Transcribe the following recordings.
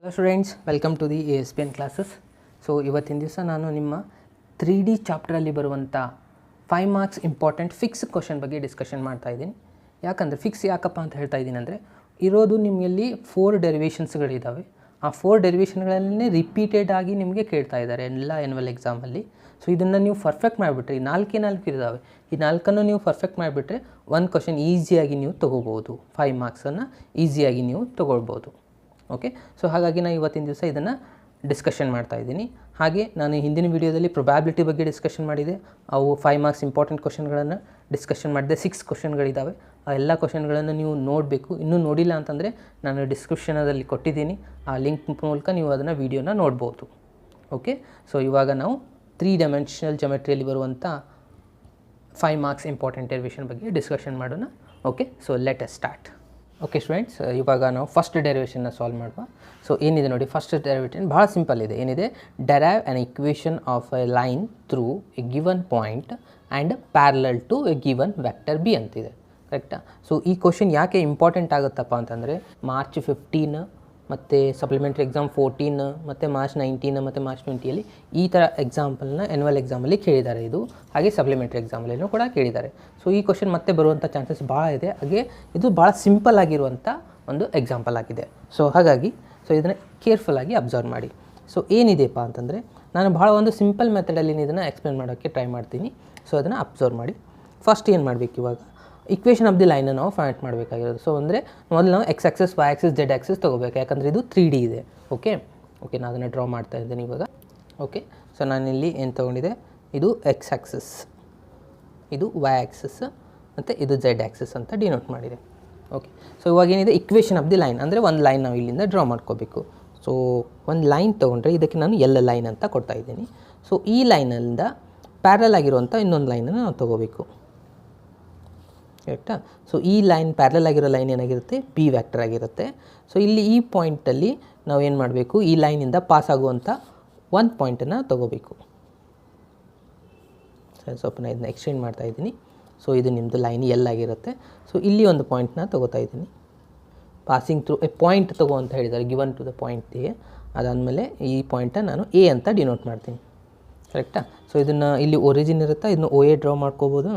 Hello students, welcome to the ASPN classes. So ಇವತ್ತಿನ ದಿವಸ ನಾನು ನಿಮ್ಮ 3D ಚಾಪ್ಟ್ರಲ್ಲಿ ಬರುವಂಥ 5 ಮಾರ್ಕ್ಸ್ ಇಂಪಾರ್ಟೆಂಟ್ ಫಿಕ್ಸ್ ಕ್ವಶನ್ ಬಗ್ಗೆ ಡಿಸ್ಕಷನ್ ಮಾಡ್ತಾ ಇದ್ದೀನಿ. ಯಾಕಂದರೆ ಫಿಕ್ಸ್ ಯಾಕಪ್ಪ ಅಂತ ಹೇಳ್ತಾ ಇದ್ದೀನಿ ಅಂದರೆ, ಇರೋದು ನಿಮ್ಮಲ್ಲಿ 4 ಡೆರಿವೇಷನ್ಸ್ಗಳಿದ್ದಾವೆ. ಆ 4 ಡೆರಿವೇಷನ್ಗಳನ್ನೇ ರಿಪೀಟೆಡ್ ಆಗಿ ನಿಮಗೆ ಕೇಳ್ತಾ ಇದ್ದಾರೆ ಎಲ್ಲ ಎನ್ಯುವಲ್ ಎಕ್ಸಾಮಲ್ಲಿ. ಸೊ ಇದನ್ನು ನೀವು ಪರ್ಫೆಕ್ಟ್ ಮಾಡಿಬಿಟ್ರೆ, ಈ 4 ಇದ್ದಾವೆ, ಈ 4 ನೀವು ಪರ್ಫೆಕ್ಟ್ ಮಾಡಿಬಿಟ್ರೆ ಒಂದು ಕ್ವಶನ್ ಈಸಿಯಾಗಿ ನೀವು ತೊಗೋಬೋದು. 5 ಮಾರ್ಕ್ಸನ್ನು ಈಸಿಯಾಗಿ ನೀವು ತೊಗೊಳ್ಬೋದು. ಓಕೆ, ಸೊ ಹಾಗಾಗಿ ನಾನು ಇವತ್ತಿನ ದಿವಸ ಇದನ್ನು ಡಿಸ್ಕಷನ್ ಮಾಡ್ತಾ ಇದ್ದೀನಿ. ಹಾಗೆ ನಾನು ಹಿಂದಿನ ವೀಡಿಯೋದಲ್ಲಿ ಪ್ರೊಬ್ಯಾಬಿಲಿಟಿ ಬಗ್ಗೆ ಡಿಸ್ಕಷನ್ ಮಾಡಿದೆ. ಅವು 5 ಮಾರ್ಕ್ಸ್ ಇಂಪಾರ್ಟೆಂಟ್ ಕ್ವಶನ್ಗಳನ್ನು ಡಿಸ್ಕಷನ್ ಮಾಡಿದೆ. 6 ಕ್ವಶನ್ಗಳಿದ್ದಾವೆ. ಆ ಎಲ್ಲ ಕ್ವಶನ್ಗಳನ್ನು ನೀವು ನೋಡಬೇಕು. ಇನ್ನೂ ನೋಡಿಲ್ಲ ಅಂತಂದರೆ ನಾನು ಡಿಸ್ಕ್ರಿಪ್ಷನಲ್ಲಿ ಕೊಟ್ಟಿದ್ದೀನಿ, ಆ ಲಿಂಕ್ ಮೂಲಕ ನೀವು ಅದನ್ನು ವೀಡಿಯೋನ ನೋಡ್ಬೋದು. ಓಕೆ, ಸೊ ಇವಾಗ ನಾವು 3 ಡೈಮೆನ್ಷನಲ್ ಜೊಮೆಟ್ರಿಯಲ್ಲಿ ಬರುವಂಥ 5 ಮಾರ್ಕ್ಸ್ ಇಂಪಾರ್ಟೆಂಟ್ ಡೆರಿವೇಷನ್ ಬಗ್ಗೆ ಡಿಸ್ಕಷನ್ ಮಾಡೋಣ. Okay, so let us start. Okay students, ಇವಾಗ ನಾವು ಫಸ್ಟ್ ಡೆರಿವೇಷನ್ನ ಸಾಲ್ವ್ ಮಾಡುವ. ಸೊ ಏನಿದೆ ನೋಡಿ, ಫಸ್ಟ್ ಡೆರಿವೇಷನ್ ಭಾಳ ಸಿಂಪಲ್ ಇದೆ. ಏನಿದೆ, derive an equation of a line through a given point and parallel to a given vector B ಅಂತಿದೆ. ಕರೆಕ್ಟಾ? ಸೊ ಈ ಕ್ವಶನ್ ಯಾಕೆ ಇಂಪಾರ್ಟೆಂಟ್ ಆಗುತ್ತಪ್ಪ ಅಂತಂದರೆ, ಮಾರ್ಚ್ 15 ಮತ್ತು ಸಪ್ಲಿಮೆಂಟ್ರಿ ಎಕ್ಸಾಮ್ 14 ಮತ್ತು ಮಾರ್ಚ್ 19 ಮತ್ತು ಮಾರ್ಚ್ 20ಯಲ್ಲಿ ಈ ಥರ ಎಕ್ಸಾಂಪಲ್ನ ಎನ್ಯುವಲ್ ಎಕ್ಸಾಮಲ್ಲಿ ಕೇಳಿದ್ದಾರೆ. ಇದು ಹಾಗೆ ಸಪ್ಲಿಮೆಂಟ್ರಿ ಎಕ್ಸಾಮಲ್ಲೂ ಕೂಡ ಕೇಳಿದ್ದಾರೆ. ಸೊ ಈ ಕ್ವಶನ್ ಮತ್ತೆ ಬರುವಂಥ ಚಾನ್ಸಸ್ ಭಾಳ ಇದೆ. ಹಾಗೆ ಇದು ಭಾಳ ಸಿಂಪಲ್ ಆಗಿರುವಂಥ ಒಂದು ಎಕ್ಸಾಂಪಲ್ ಆಗಿದೆ. ಸೊ ಹಾಗಾಗಿ ಇದನ್ನು ಕೇರ್ಫುಲ್ಲಾಗಿ ಅಬ್ಸರ್ವ್ ಮಾಡಿ. ಸೊ ಏನಿದೆಪ್ಪ ಅಂತಂದರೆ, ನಾನು ಭಾಳ ಒಂದು ಸಿಂಪಲ್ ಮೆಥಡಲ್ಲಿ ಇದನ್ನು ಎಕ್ಸ್ಪ್ಲೇನ್ ಮಾಡೋಕ್ಕೆ ಟ್ರೈ ಮಾಡ್ತೀನಿ. ಸೊ ಅದನ್ನು ಅಬ್ಸರ್ವ್ ಮಾಡಿ. ಫಸ್ಟ್ ಏನು ಮಾಡಬೇಕು, ಇವಾಗ ಇಕ್ವೇಷನ್ ಆಫ್ ದಿ ಲೈನ ನಾವು ಫೈಂಡ್ ಮಾಡಬೇಕಾಗಿರೋದು. ಸೊ ಅಂದರೆ ಮೊದಲು ನಾವು X axis, Y axis, Z axis ತೊಗೋಬೇಕು. ಯಾಕಂದರೆ ಇದು 3D ಇದೆ. ಓಕೆ, ನಾನು ಅದನ್ನು ಡ್ರಾ ಮಾಡ್ತಾ ಇದ್ದೇನೆ ಇವಾಗ. ಓಕೆ, ಸೊ ನಾನಿಲ್ಲಿ ಏನು ತೊಗೊಂಡಿದೆ, ಇದು ಎಕ್ಸ್ ಆಕ್ಸಿಸ್, ಇದು ವೈ ಆಕ್ಸಿಸ್ ಮತ್ತು ಇದು ಜೆಡ್ ಆಕ್ಸಿಸ್ ಅಂತ ಡಿನೋಟ್ ಮಾಡಿದೆ. ಓಕೆ, ಸೊ ಇವಾಗ ಏನಿದೆ, ಇಕ್ವೇಷನ್ ಆಫ್ ದಿ ಲೈನ್ ಅಂದರೆ ಒಂದು ಲೈನ್ ನಾವು ಇಲ್ಲಿಂದ ಡ್ರಾ ಮಾಡ್ಕೋಬೇಕು. ಸೊ ಒಂದು ಲೈನ್ ತೊಗೊಂಡ್ರೆ ಇದಕ್ಕೆ ನಾನು ಎಲ್ಲ ಲೈನ್ ಅಂತ ಕೊಡ್ತಾ ಇದ್ದೀನಿ. ಸೊ ಈ ಲೈನಿಂದ ಪ್ಯಾರಲ್ ಆಗಿರುವಂಥ ಇನ್ನೊಂದು ಲೈನನ್ನು ನಾವು ತೊಗೋಬೇಕು. ಕರೆಕ್ಟಾ? ಸೊ ಈ ಲೈನ್ ಪ್ಯಾರಲ್ ಆಗಿರೋ ಲೈನ್ ಏನಾಗಿರುತ್ತೆ, ಬಿ ವ್ಯಾಕ್ಟರ್ ಆಗಿರುತ್ತೆ. ಸೊ ಇಲ್ಲಿ ಈ ಪಾಯಿಂಟಲ್ಲಿ ನಾವು ಏನು ಮಾಡಬೇಕು, ಈ ಲೈನಿಂದ ಪಾಸ್ ಆಗುವಂಥ ಒಂದು ಪಾಯಿಂಟನ್ನು ತೊಗೋಬೇಕು. ಸರಿ, ಸ್ವಲ್ಪ ನಾನು ಇದನ್ನ ಎಕ್ಸ್ಟೆಂಡ್ ಮಾಡ್ತಾ ಇದ್ದೀನಿ. ಸೊ ಇದು ನಿಮ್ಮದು ಲೈನ್ ಎಲ್ ಆಗಿರುತ್ತೆ. ಸೊ ಇಲ್ಲಿ ಒಂದು ಪಾಯಿಂಟ್ನ ತೊಗೋತಾ ಇದ್ದೀನಿ. ಪಾಸಿಂಗ್ ಥ್ರೂ ಎ ಪಾಯಿಂಟ್ ತೊಗೋ ಅಂತ ಹೇಳಿದ್ದಾರೆ, given to the point A. ಅದಾದಮೇಲೆ ಈ ಪಾಯಿಂಟನ್ನು ನಾನು ಎ ಅಂತ ಡಿನೋಟ್ ಮಾಡ್ತೀನಿ. ಕರೆಕ್ಟಾ? ಸೊ ಇದನ್ನು ಇಲ್ಲಿ ಒರಿಜಿನ್ ಇರುತ್ತೆ, ಇದನ್ನು OA ಡ್ರಾ ಮಾಡ್ಕೋಬೋದು.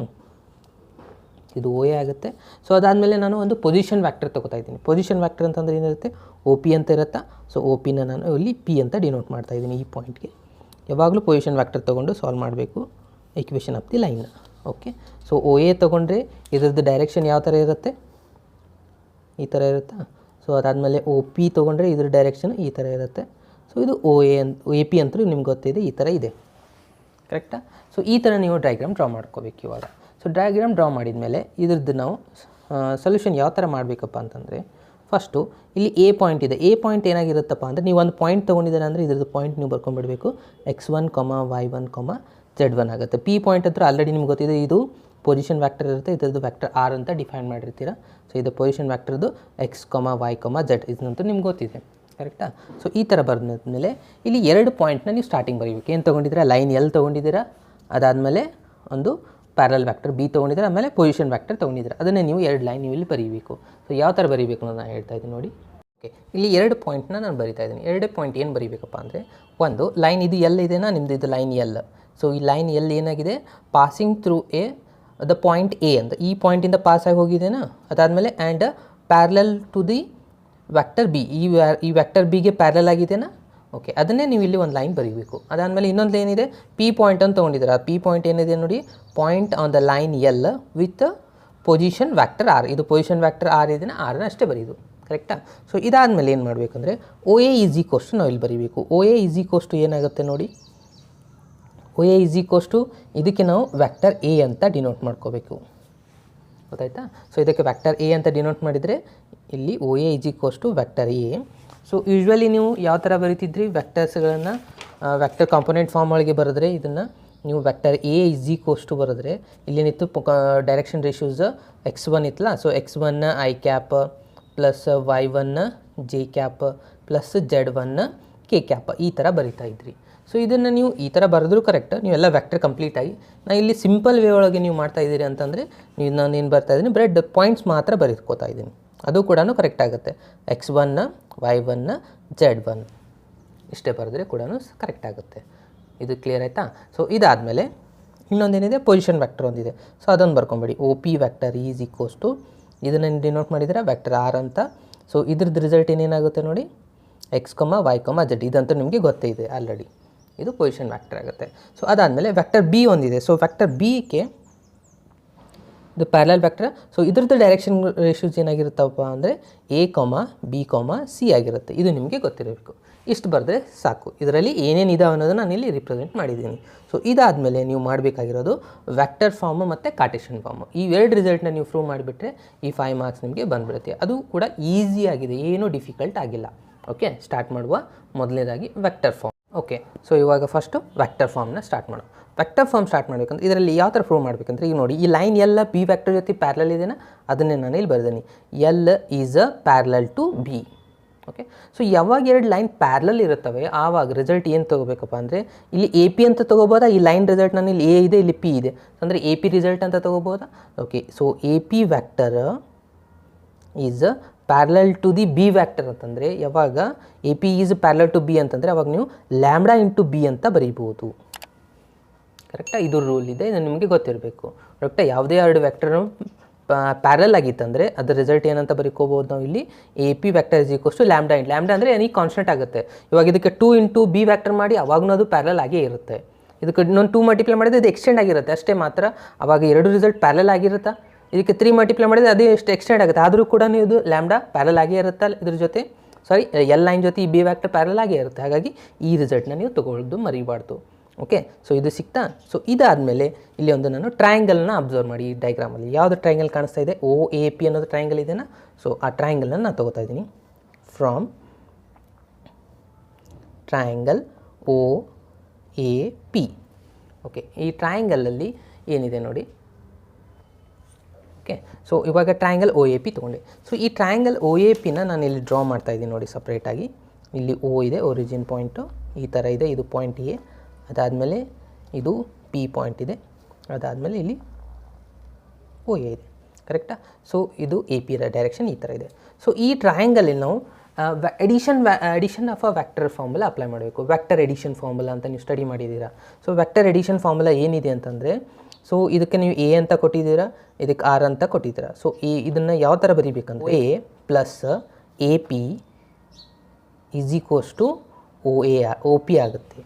ಇದು OA ಆಗುತ್ತೆ. ಸೊ ಅದಾದಮೇಲೆ ನಾನು ಒಂದು ಪೊಸಿಷನ್ ವ್ಯಾಕ್ಟರ್ ತೊಗೋತಾ ಇದ್ದೀನಿ. ಪೊಸಿಷನ್ ವ್ಯಾಕ್ಟರ್ ಅಂತಂದರೆ ಏನಿರುತ್ತೆ, OP ಅಂತ ಇರುತ್ತೆ. ಸೊ OPನ ನಾನು ಇಲ್ಲಿ P ಅಂತ ಡಿನೋಟ್ ಮಾಡ್ತಾ ಇದ್ದೀನಿ ಈ ಪಾಯಿಂಟ್ಗೆ. ಯಾವಾಗಲೂ ಪೊಸಿಷನ್ ವ್ಯಾಕ್ಟರ್ ತೊಗೊಂಡು ಸಾಲ್ವ್ ಮಾಡಬೇಕು ಇಕ್ವೇಷನ್ ಆಫ್ ದಿ ಲೈನ್ನ. ಓಕೆ, ಸೊ OA ತೊಗೊಂಡ್ರೆ ಇದ್ರದ್ದು ಡೈರೆಕ್ಷನ್ ಯಾವ ಥರ ಇರುತ್ತೆ, ಈ ಥರ ಇರುತ್ತಾ. ಸೊ ಅದಾದಮೇಲೆ OP ತೊಗೊಂಡ್ರೆ ಇದ್ರ ಡೈರೆಕ್ಷನ್ ಈ ಥರ ಇರುತ್ತೆ. ಸೊ ಇದು AP ಅಂತೂ ನಿಮ್ಗೆ ಗೊತ್ತಿದೆ, ಈ ಥರ ಇದೆ. ಕರೆಕ್ಟಾ? ಸೊ ಈ ಥರ ನೀವು ಡಯಾಗ್ರಾಮ್ ಡ್ರಾ ಮಾಡ್ಕೋಬೇಕು ಇವಾಗ. ಸೊ ಡಯಾಗ್ರಾಮ್ ಡ್ರಾ ಮಾಡಿದ ಮೇಲೆ ಇದ್ರದ್ದು ನಾವು ಸೊಲ್ಯೂಷನ್ ಯಾವ ಥರ ಮಾಡಬೇಕಪ್ಪ ಅಂತಂದರೆ, ಫಸ್ಟು ಇಲ್ಲಿ ಎ ಪಾಯಿಂಟ್ ಇದೆ. ಎ ಪಾಯಿಂಟ್ ಏನಾಗಿರುತ್ತಪ್ಪ ಅಂದರೆ, ನೀವು ಒಂದು ಪಾಯಿಂಟ್ ತೊಗೊಂಡಿದ್ದಾರೆ ಅಂದರೆ ಇದ್ರದ್ದು ಪಾಯಿಂಟ್ ನೀವು ಬರ್ಕೊಂಡ್ಬಿಡಬೇಕು. X1, Y1, Z1 ಆಗುತ್ತೆ. P ಪಾಯಿಂಟ್ ಹತ್ರ ಆಲ್ರೆಡಿ ನಿಮ್ಗೆ ಗೊತ್ತಿದೆ, ಇದು ಪೊಸಿಷನ್ ವ್ಯಾಕ್ಟರ್ ಇರುತ್ತೆ. ಇದ್ರದ್ದು ವ್ಯಾಕ್ಟರ್ ಆರ್ ಅಂತ ಡಿಫೈನ್ ಮಾಡಿರ್ತೀರ. ಸೊ ಇದು ಪೊಸಿಷನ್ ವ್ಯಾಕ್ಟರ್ದು X, Y, Z ಇದನ್ನಂತೂ ನಿಮ್ಗೆ ಗೊತ್ತಿದೆ. ಕರೆಕ್ಟಾ? ಸೊ ಈ ಥರ ಬರೆದ್ಮೇಲೆ ಇಲ್ಲಿ 2 ಪಾಯಿಂಟ್ನ ನೀವು ಸ್ಟಾರ್ಟಿಂಗ್ ಬರೀಬೇಕು. ಏನು ತೊಗೊಂಡಿದ್ದೀರಾ, ಲೈನ್ ಎಲ್ ತೊಗೊಂಡಿದ್ದೀರಾ, ಅದಾದಮೇಲೆ ಒಂದು ಪ್ಯಾರಲ್ ವ್ಯಾಕ್ಟರ್ ಬಿ ತೊಗೊಂಡಿದ್ದೀರಾ, ಆಮೇಲೆ ಪೊಸಿಷನ್ ವ್ಯಾಕ್ಟರ್ ತೊಗೊಂಡಿದ್ದೀರಾ. ಅದನ್ನೇ ನೀವು 2 ಲೈನ್ ನೀವು ಇಲ್ಲಿ ಬರೀಬೇಕು. ಸೊ ಯಾವ ಥರ ಬರೀಬೇಕು ಅನ್ನೋದು ನಾನು ಹೇಳ್ತಾ ಇದ್ದೀನಿ ನೋಡಿ. ಓಕೆ, ಇಲ್ಲಿ 2 ಪಾಯಿಂಟ್ನ ನಾನು ಬರಿತಾ ಇದ್ದೀನಿ. 2 ಪಾಯಿಂಟ್ ಏನು ಬರೀಬೇಕಪ್ಪ ಅಂದರೆ, ಒಂದು ಲೈನ್ ಇದು ಎಲ್ ಇದೆನಾ, ನಿಮ್ಮದು ಇದು ಲೈನ್ ಎಲ್. ಸೊ ಈ ಲೈನ್ ಎಲ್ ಏನಾಗಿದೆ, passing through the point A ಅಂತ ಈ ಪಾಯಿಂಟಿಂದ ಪಾಸಾಗಿ ಹೋಗಿದೆನಾ. ಅದಾದಮೇಲೆ and parallel to the vector B, ಈ ವ್ಯಾಕ್ಟರ್ ಬಿಗೆ ಪ್ಯಾರಲಲ್ ಆಗಿದೆನಾ. ಓಕೆ, ಅದನ್ನೇ ನೀವು ಇಲ್ಲಿ ಒಂದು ಲೈನ್ ಬರೀಬೇಕು. ಅದಾದಮೇಲೆ ಇನ್ನೊಂದು ಏನಿದೆ, P ಪಾಯಿಂಟ್ ಅಂತ ತೊಗೊಂಡಿದ್ದೀರಾ. P ಪಾಯಿಂಟ್ ಏನಿದೆ ನೋಡಿ, point on the line L with position vector R. ಇದು ಪೊಸಿಷನ್ ವ್ಯಾಕ್ಟರ್ ಆರ್ ಇದನ್ನು ಆರನ್ನ ಅಷ್ಟೇ ಬರೀದು. ಕರೆಕ್ಟಾ? ಸೊ ಇದಾದಮೇಲೆ ಏನು ಮಾಡಬೇಕಂದ್ರೆ, OA ಈಸ್ ಈಕ್ವಲ್ಸ್ ಟು ನಾವು ಇಲ್ಲಿ ಬರೀಬೇಕು. OA ಈಸ್ ಈಕ್ವಲ್ಸ್ ಟು ಏನಾಗುತ್ತೆ ನೋಡಿ, OA ಈಸ್ ಈಕ್ವಲ್ಸ್ ಟು ಇದಕ್ಕೆ ನಾವು ವ್ಯಾಕ್ಟರ್ ಎ ಅಂತ ಡಿನೋಟ್ ಮಾಡ್ಕೋಬೇಕು. ಗೊತ್ತಾಯ್ತಾ? ಸೊ ಇದಕ್ಕೆ ವ್ಯಾಕ್ಟರ್ ಎ ಅಂತ ಡಿನೋಟ್ ಮಾಡಿದರೆ ಇಲ್ಲಿ OA is equals to vector A. So usually ನೀವು ಯಾವ ಥರ ಬರೀತಿದ್ರಿ, ವ್ಯಾಕ್ಟರ್ಸ್ಗಳನ್ನು ವ್ಯಾಕ್ಟರ್ ಕಾಂಪೊನೆಂಟ್ ಫಾರ್ಮ್ ಒಳಗೆ ಬರೆದ್ರೆ ಇದನ್ನು ನೀವು vector A is equals to ಬರೆದ್ರೆ ಇಲ್ಲೇನಿತ್ತು, ಡೈರೆಕ್ಷನ್ ರೇಷ್ಯೂಸ್ X1 ಇತ್ತಲ್ಲ. So X1 I cap plus Y1 J cap plus Z1 K cap ಈ ಥರ ಬರಿತಾ ಇದ್ರಿ. ಸೊ ಇದನ್ನು ನೀವು ಈ ಥರ ಬರೆದ್ರೂ ಕರೆಕ್ಟ್, ನೀವೆಲ್ಲ ವ್ಯಾಕ್ಟರ್ ಕಂಪ್ಲೀಟ್ ಆಗಿ. ನಾನು ಇಲ್ಲಿ ಸಿಂಪಲ್ ವೇ ಒಳಗೆ ನೀವು ಮಾಡ್ತಾ ಇದ್ದೀರಿ ಅಂತಂದರೆ, ನಾನು ಏನು ಬರ್ತಾ ಇದ್ದೀನಿ, ಬ್ರೆಡ್ ಪಾಯಿಂಟ್ಸ್ ಮಾತ್ರ ಬರೀಕೋತಾ ಇದ್ದೀನಿ. ಅದು ಕೂಡ ಕರೆಕ್ಟ್ ಆಗುತ್ತೆ. x1 y1 z1 ಇಷ್ಟೇ ಬರೆದ್ರೆ ಕೂಡ ಕರೆಕ್ಟ್ ಆಗುತ್ತೆ. ಇದು ಕ್ಲಿಯರ್ ಆಯಿತಾ? ಸೊ ಇದಾದಮೇಲೆ ಇನ್ನೊಂದೇನಿದೆ, ಪೊಸಿಷನ್ ವ್ಯಾಕ್ಟರ್ ಒಂದಿದೆ. ಸೊ ಅದೊಂದು ಬರ್ಕೊಂಬೇಡಿ. O P vector is equals to ಇದನ್ನು ಡಿನೋಟ್ ಮಾಡಿದರೆ ವ್ಯಾಕ್ಟರ್ ಆರ್ ಅಂತ. ಸೊ ಇದ್ರದ್ದು ರಿಸಲ್ಟ್ ಏನೇನಾಗುತ್ತೆ ನೋಡಿ, x, y, z. ಇದಂತೂ ನಿಮಗೆ ಗೊತ್ತೇ ಇದೆ ಆಲ್ರೆಡಿ. ಇದು ಪೊಸಿಷನ್ ವ್ಯಾಕ್ಟರ್ ಆಗುತ್ತೆ. ಸೊ ಅದಾದಮೇಲೆ ವ್ಯಾಕ್ಟರ್ ಬಿ ಒಂದಿದೆ. ಸೊ ವ್ಯಾಕ್ಟರ್ ಬಿಗೆ ಇದು ಪ್ಯಾರಲಲ್ ವ್ಯಾಕ್ಟರ್. ಸೊ ಇದ್ರದ್ದು ಡೈರೆಕ್ಷನ್ ರೇಷಿಯೋಸ್ ಏನಾಗಿರುತ್ತಪ್ಪ ಅಂದರೆ a, b, c ಆಗಿರುತ್ತೆ. ಇದು ನಿಮಗೆ ಗೊತ್ತಿರಬೇಕು. ಇಷ್ಟು ಬರೆದ್ರೆ ಸಾಕು. ಇದರಲ್ಲಿ ಏನೇನಿದೆ ಅನ್ನೋದನ್ನು ನಾನು ಇಲ್ಲಿ ರಿಪ್ರೆಸೆಂಟ್ ಮಾಡಿದ್ದೀನಿ. ಸೊ ಇದಾದಮೇಲೆ ನೀವು ಮಾಡಬೇಕಾಗಿರೋದು ವ್ಯಾಕ್ಟರ್ ಫಾರ್ಮು ಮತ್ತು ಕಾರ್ಟೇಷನ್ ಫಾರ್ಮು. ಈ ಎರಡು ರಿಸಲ್ಟ್ನ ನೀವು ಪ್ರೂವ್ ಮಾಡಿಬಿಟ್ರೆ ಈ 5 ಮಾರ್ಕ್ಸ್ ನಿಮಗೆ ಬಂದುಬಿಡುತ್ತೆ. ಅದು ಕೂಡ ಈಸಿಯಾಗಿದೆ, ಏನೂ ಡಿಫಿಕಲ್ಟ್ ಆಗಿಲ್ಲ. ಓಕೆ, ಸ್ಟಾರ್ಟ್ ಮಾಡುವ. ಮೊದಲನೇದಾಗಿ ವ್ಯಾಕ್ಟರ್ ಫಾರ್ಮ್. ಓಕೆ, ಸೊ ಇವಾಗ ಫಸ್ಟು ವ್ಯಾಕ್ಟರ್ ಫಾರ್ಮ್ನ ಸ್ಟಾರ್ಟ್ ಮಾಡೋಣ. ವ್ಯಾಕ್ಟರ್ ಫಾರ್ಮ್ ಸ್ಟಾರ್ಟ್ ಮಾಡಬೇಕಂದ್ರೆ ಇದರಲ್ಲಿ ಯಾವ ಥರ ಪ್ರೂವ್ ಮಾಡಬೇಕಂದ್ರೆ, ಈಗ ನೋಡಿ, ಈ ಲೈನ್ ಎಲ್ಲ ಬಿ ವ್ಯಾಕ್ಟರ್ ಜೊತೆ ಪ್ಯಾರಲಲ್ ಇದೆಯಾ, ಅದನ್ನೇ ನಾನು ಇಲ್ಲಿ ಬರ್ತೀನಿ. L is a parallel to B. Okay, so ಯಾವಾಗ ಎರಡು ಲೈನ್ ಪ್ಯಾರಲಲ್ ಇರುತ್ತವೆ ಆವಾಗ ರಿಸಲ್ಟ್ ಏನು ತೊಗೋಬೇಕಪ್ಪ ಅಂದರೆ, ಇಲ್ಲಿ ಎ ಪಿ ಅಂತ ತೊಗೋಬೋದಾ, ಈ ಲೈನ್ ರಿಸಲ್ಟ್ ನಾನು ಇಲ್ಲಿ ಎ ಇದೆ, ಇಲ್ಲಿ ಪಿ ಇದೆ, ಅಂದರೆ ಎ ಪಿ ರಿಸಲ್ಟ್ ಅಂತ ತೊಗೋಬೋದಾ. Okay, so A P vector is parallel to the B vector ಅಂತಂದರೆ, ಯಾವಾಗ A P is parallel to B ಅಂತಂದರೆ ಅವಾಗ ನೀವು ಲ್ಯಾಂಬ್ಡಾ ಇಂಟು ಬಿ ಅಂತ ಬರೀಬೋದು. ಕರೆಕ್ಟಾ? ಇದು ರೂಲ್ ಇದೆ, ಇದು ನಿಮಗೆ ಗೊತ್ತಿರಬೇಕು. ಕರೆಕ್ಟಾ? ಯಾವುದೇ ಎರಡು ವ್ಯಾಕ್ಟರ್ ಪ್ಯಾರಲ್ ಆಗಿತ್ತಂದರೆ ಅದರ ರಿಸಲ್ಟ್ ಏನಂತ ಬರೀಕೋಬೋದು ನಾವು ಇಲ್ಲಿ, A P vector is equals to lambda into lambda ಅಂದರೆ ಎನಿ ಕಾನ್ಸ್ಟೆಂಟ್ ಆಗುತ್ತೆ. ಇವಾಗ ಇದಕ್ಕೆ 2 ಇಂಟು ಬಿ ವ್ಯಾಕ್ಟರ್ ಮಾಡಿ ಅವಾಗೂ ಅದು ಪ್ಯಾರಲ್ ಆಗೇ ಇರುತ್ತೆ. ಇದಕ್ಕೆ ಇನ್ನೊಂದು 2 ಮಲ್ಟಿಪ್ಲೈ ಮಾಡಿದ್ರೆ ಇದು ಎಕ್ಸ್ಟೆಂಡ್ ಆಗಿರುತ್ತೆ ಅಷ್ಟೇ ಮಾತ್ರ. ಅವಾಗ ಎರಡು ರಿಸಲ್ಟ್ ಪ್ಯಾರಲ್ ಆಗಿರುತ್ತಾ. ಇದಕ್ಕೆ 3 ಮಲ್ಟಿಪ್ಲೈ ಮಾಡಿದರೆ ಅದೇ ಎಷ್ಟು ಎಕ್ಸ್ಟೆಂಡ್ ಆಗುತ್ತೆ, ಆದರೂ ಕೂಡ ಇದು ಲ್ಯಾಂಬ್ಡಾ ಪ್ಯಾರಲ್ ಆಗೇ ಇರುತ್ತಲ್ಲ ಇದ್ರ ಜೊತೆ. ಸಾರಿ, ಎಲ್ ಲೈನ್ ಜೊತೆ ಈ ಬಿ ವ್ಯಾಕ್ಟರ್ ಪ್ಯಾರಲ್ ಆಗೇ ಇರುತ್ತೆ. ಹಾಗಾಗಿ ಈ ರಿಸಲ್ಟ್ನ ನೀವು ತೊಗೊಳ್ಳೋದು ಮರಿಬಾರ್ದು. ಓಕೆ, ಸೊ ಇದು ಸಿಕ್ತಾ? ಸೊ ಇದಾದಮೇಲೆ ಇಲ್ಲಿ ಒಂದು ನಾನು ಟ್ರಯಾಂಗಲ್ನ ಅಬ್ಸರ್ವ್ ಮಾಡಿ. ಈ ಡೈಗ್ರಾಮಲ್ಲಿ ಯಾವುದು ಟ್ರಯಾಂಗಲ್ ಕಾಣಿಸ್ತಾ ಇದೆ, ಒ ಎ ಪಿ ಅನ್ನೋದು ಟ್ರಯಾಂಗಲ್ ಇದೆಯಾ. ಸೊ ಆ ಟ್ರಯಾಂಗಲ್ನ ನಾನು ತೊಗೋತಾ ಇದ್ದೀನಿ. From triangle O A P. Okay, ಈ ಟ್ರಯಾಂಗಲಲ್ಲಿ ಏನಿದೆ ನೋಡಿ. ಓಕೆ, ಸೊ ಇವಾಗ ಟ್ರಯಾಂಗಲ್ ಒ ಎ ಪಿ ತೊಗೊಂಡೆ. ಸೊ ಈ ಟ್ರಯಾಂಗಲ್ ಒ ಎ ಪಿನ ನಾನು ಇಲ್ಲಿ ಡ್ರಾ ಮಾಡ್ತಾಯಿದ್ದೀನಿ ನೋಡಿ ಸಪ್ರೇಟಾಗಿ. ಇಲ್ಲಿ ಒ ಇದೆ, ಒರಿಜಿನ್ ಪಾಯಿಂಟು ಈ ಥರ ಇದೆ, ಇದು ಪಾಯಿಂಟ್ ಎ. ಅದಾದಮೇಲೆ ಇದು ಪಿ ಪಾಯಿಂಟ್ ಇದೆ, ಅದಾದಮೇಲೆ ಇಲ್ಲಿ ಒ ಎ ಇದೆ. ಕರೆಕ್ಟಾ? ಸೊ ಇದು ಎ ಪಿ ಡೈರೆಕ್ಷನ್ ಈ ಥರ ಇದೆ. ಸೊ ಈ ಟ್ರಯಾಂಗಲಲ್ಲಿ ನಾವು addition of a vector formula apply ಮಾಡಬೇಕು. ವ್ಯಾಕ್ಟರ್ ಎಡಿಷನ್ ಫಾರ್ಮುಲಾ ಅಂತ ನೀವು ಸ್ಟಡಿ ಮಾಡಿದ್ದೀರಾ. ಸೊ ವ್ಯಾಕ್ಟರ್ ಎಡಿಷನ್ ಫಾರ್ಮುಲಾ ಏನಿದೆ ಅಂತಂದರೆ, ಸೊ ಇದಕ್ಕೆ ನೀವು ಎ ಅಂತ ಕೊಟ್ಟಿದ್ದೀರಾ, ಇದಕ್ಕೆ ಆರ್ ಅಂತ ಕೊಟ್ಟಿದ್ದೀರಾ. ಸೊ ಇದನ್ನು ಯಾವ ಥರ ಬರೀಬೇಕಂದ್ರೆ, A plus A P is equals to O P ಆಗುತ್ತೆ.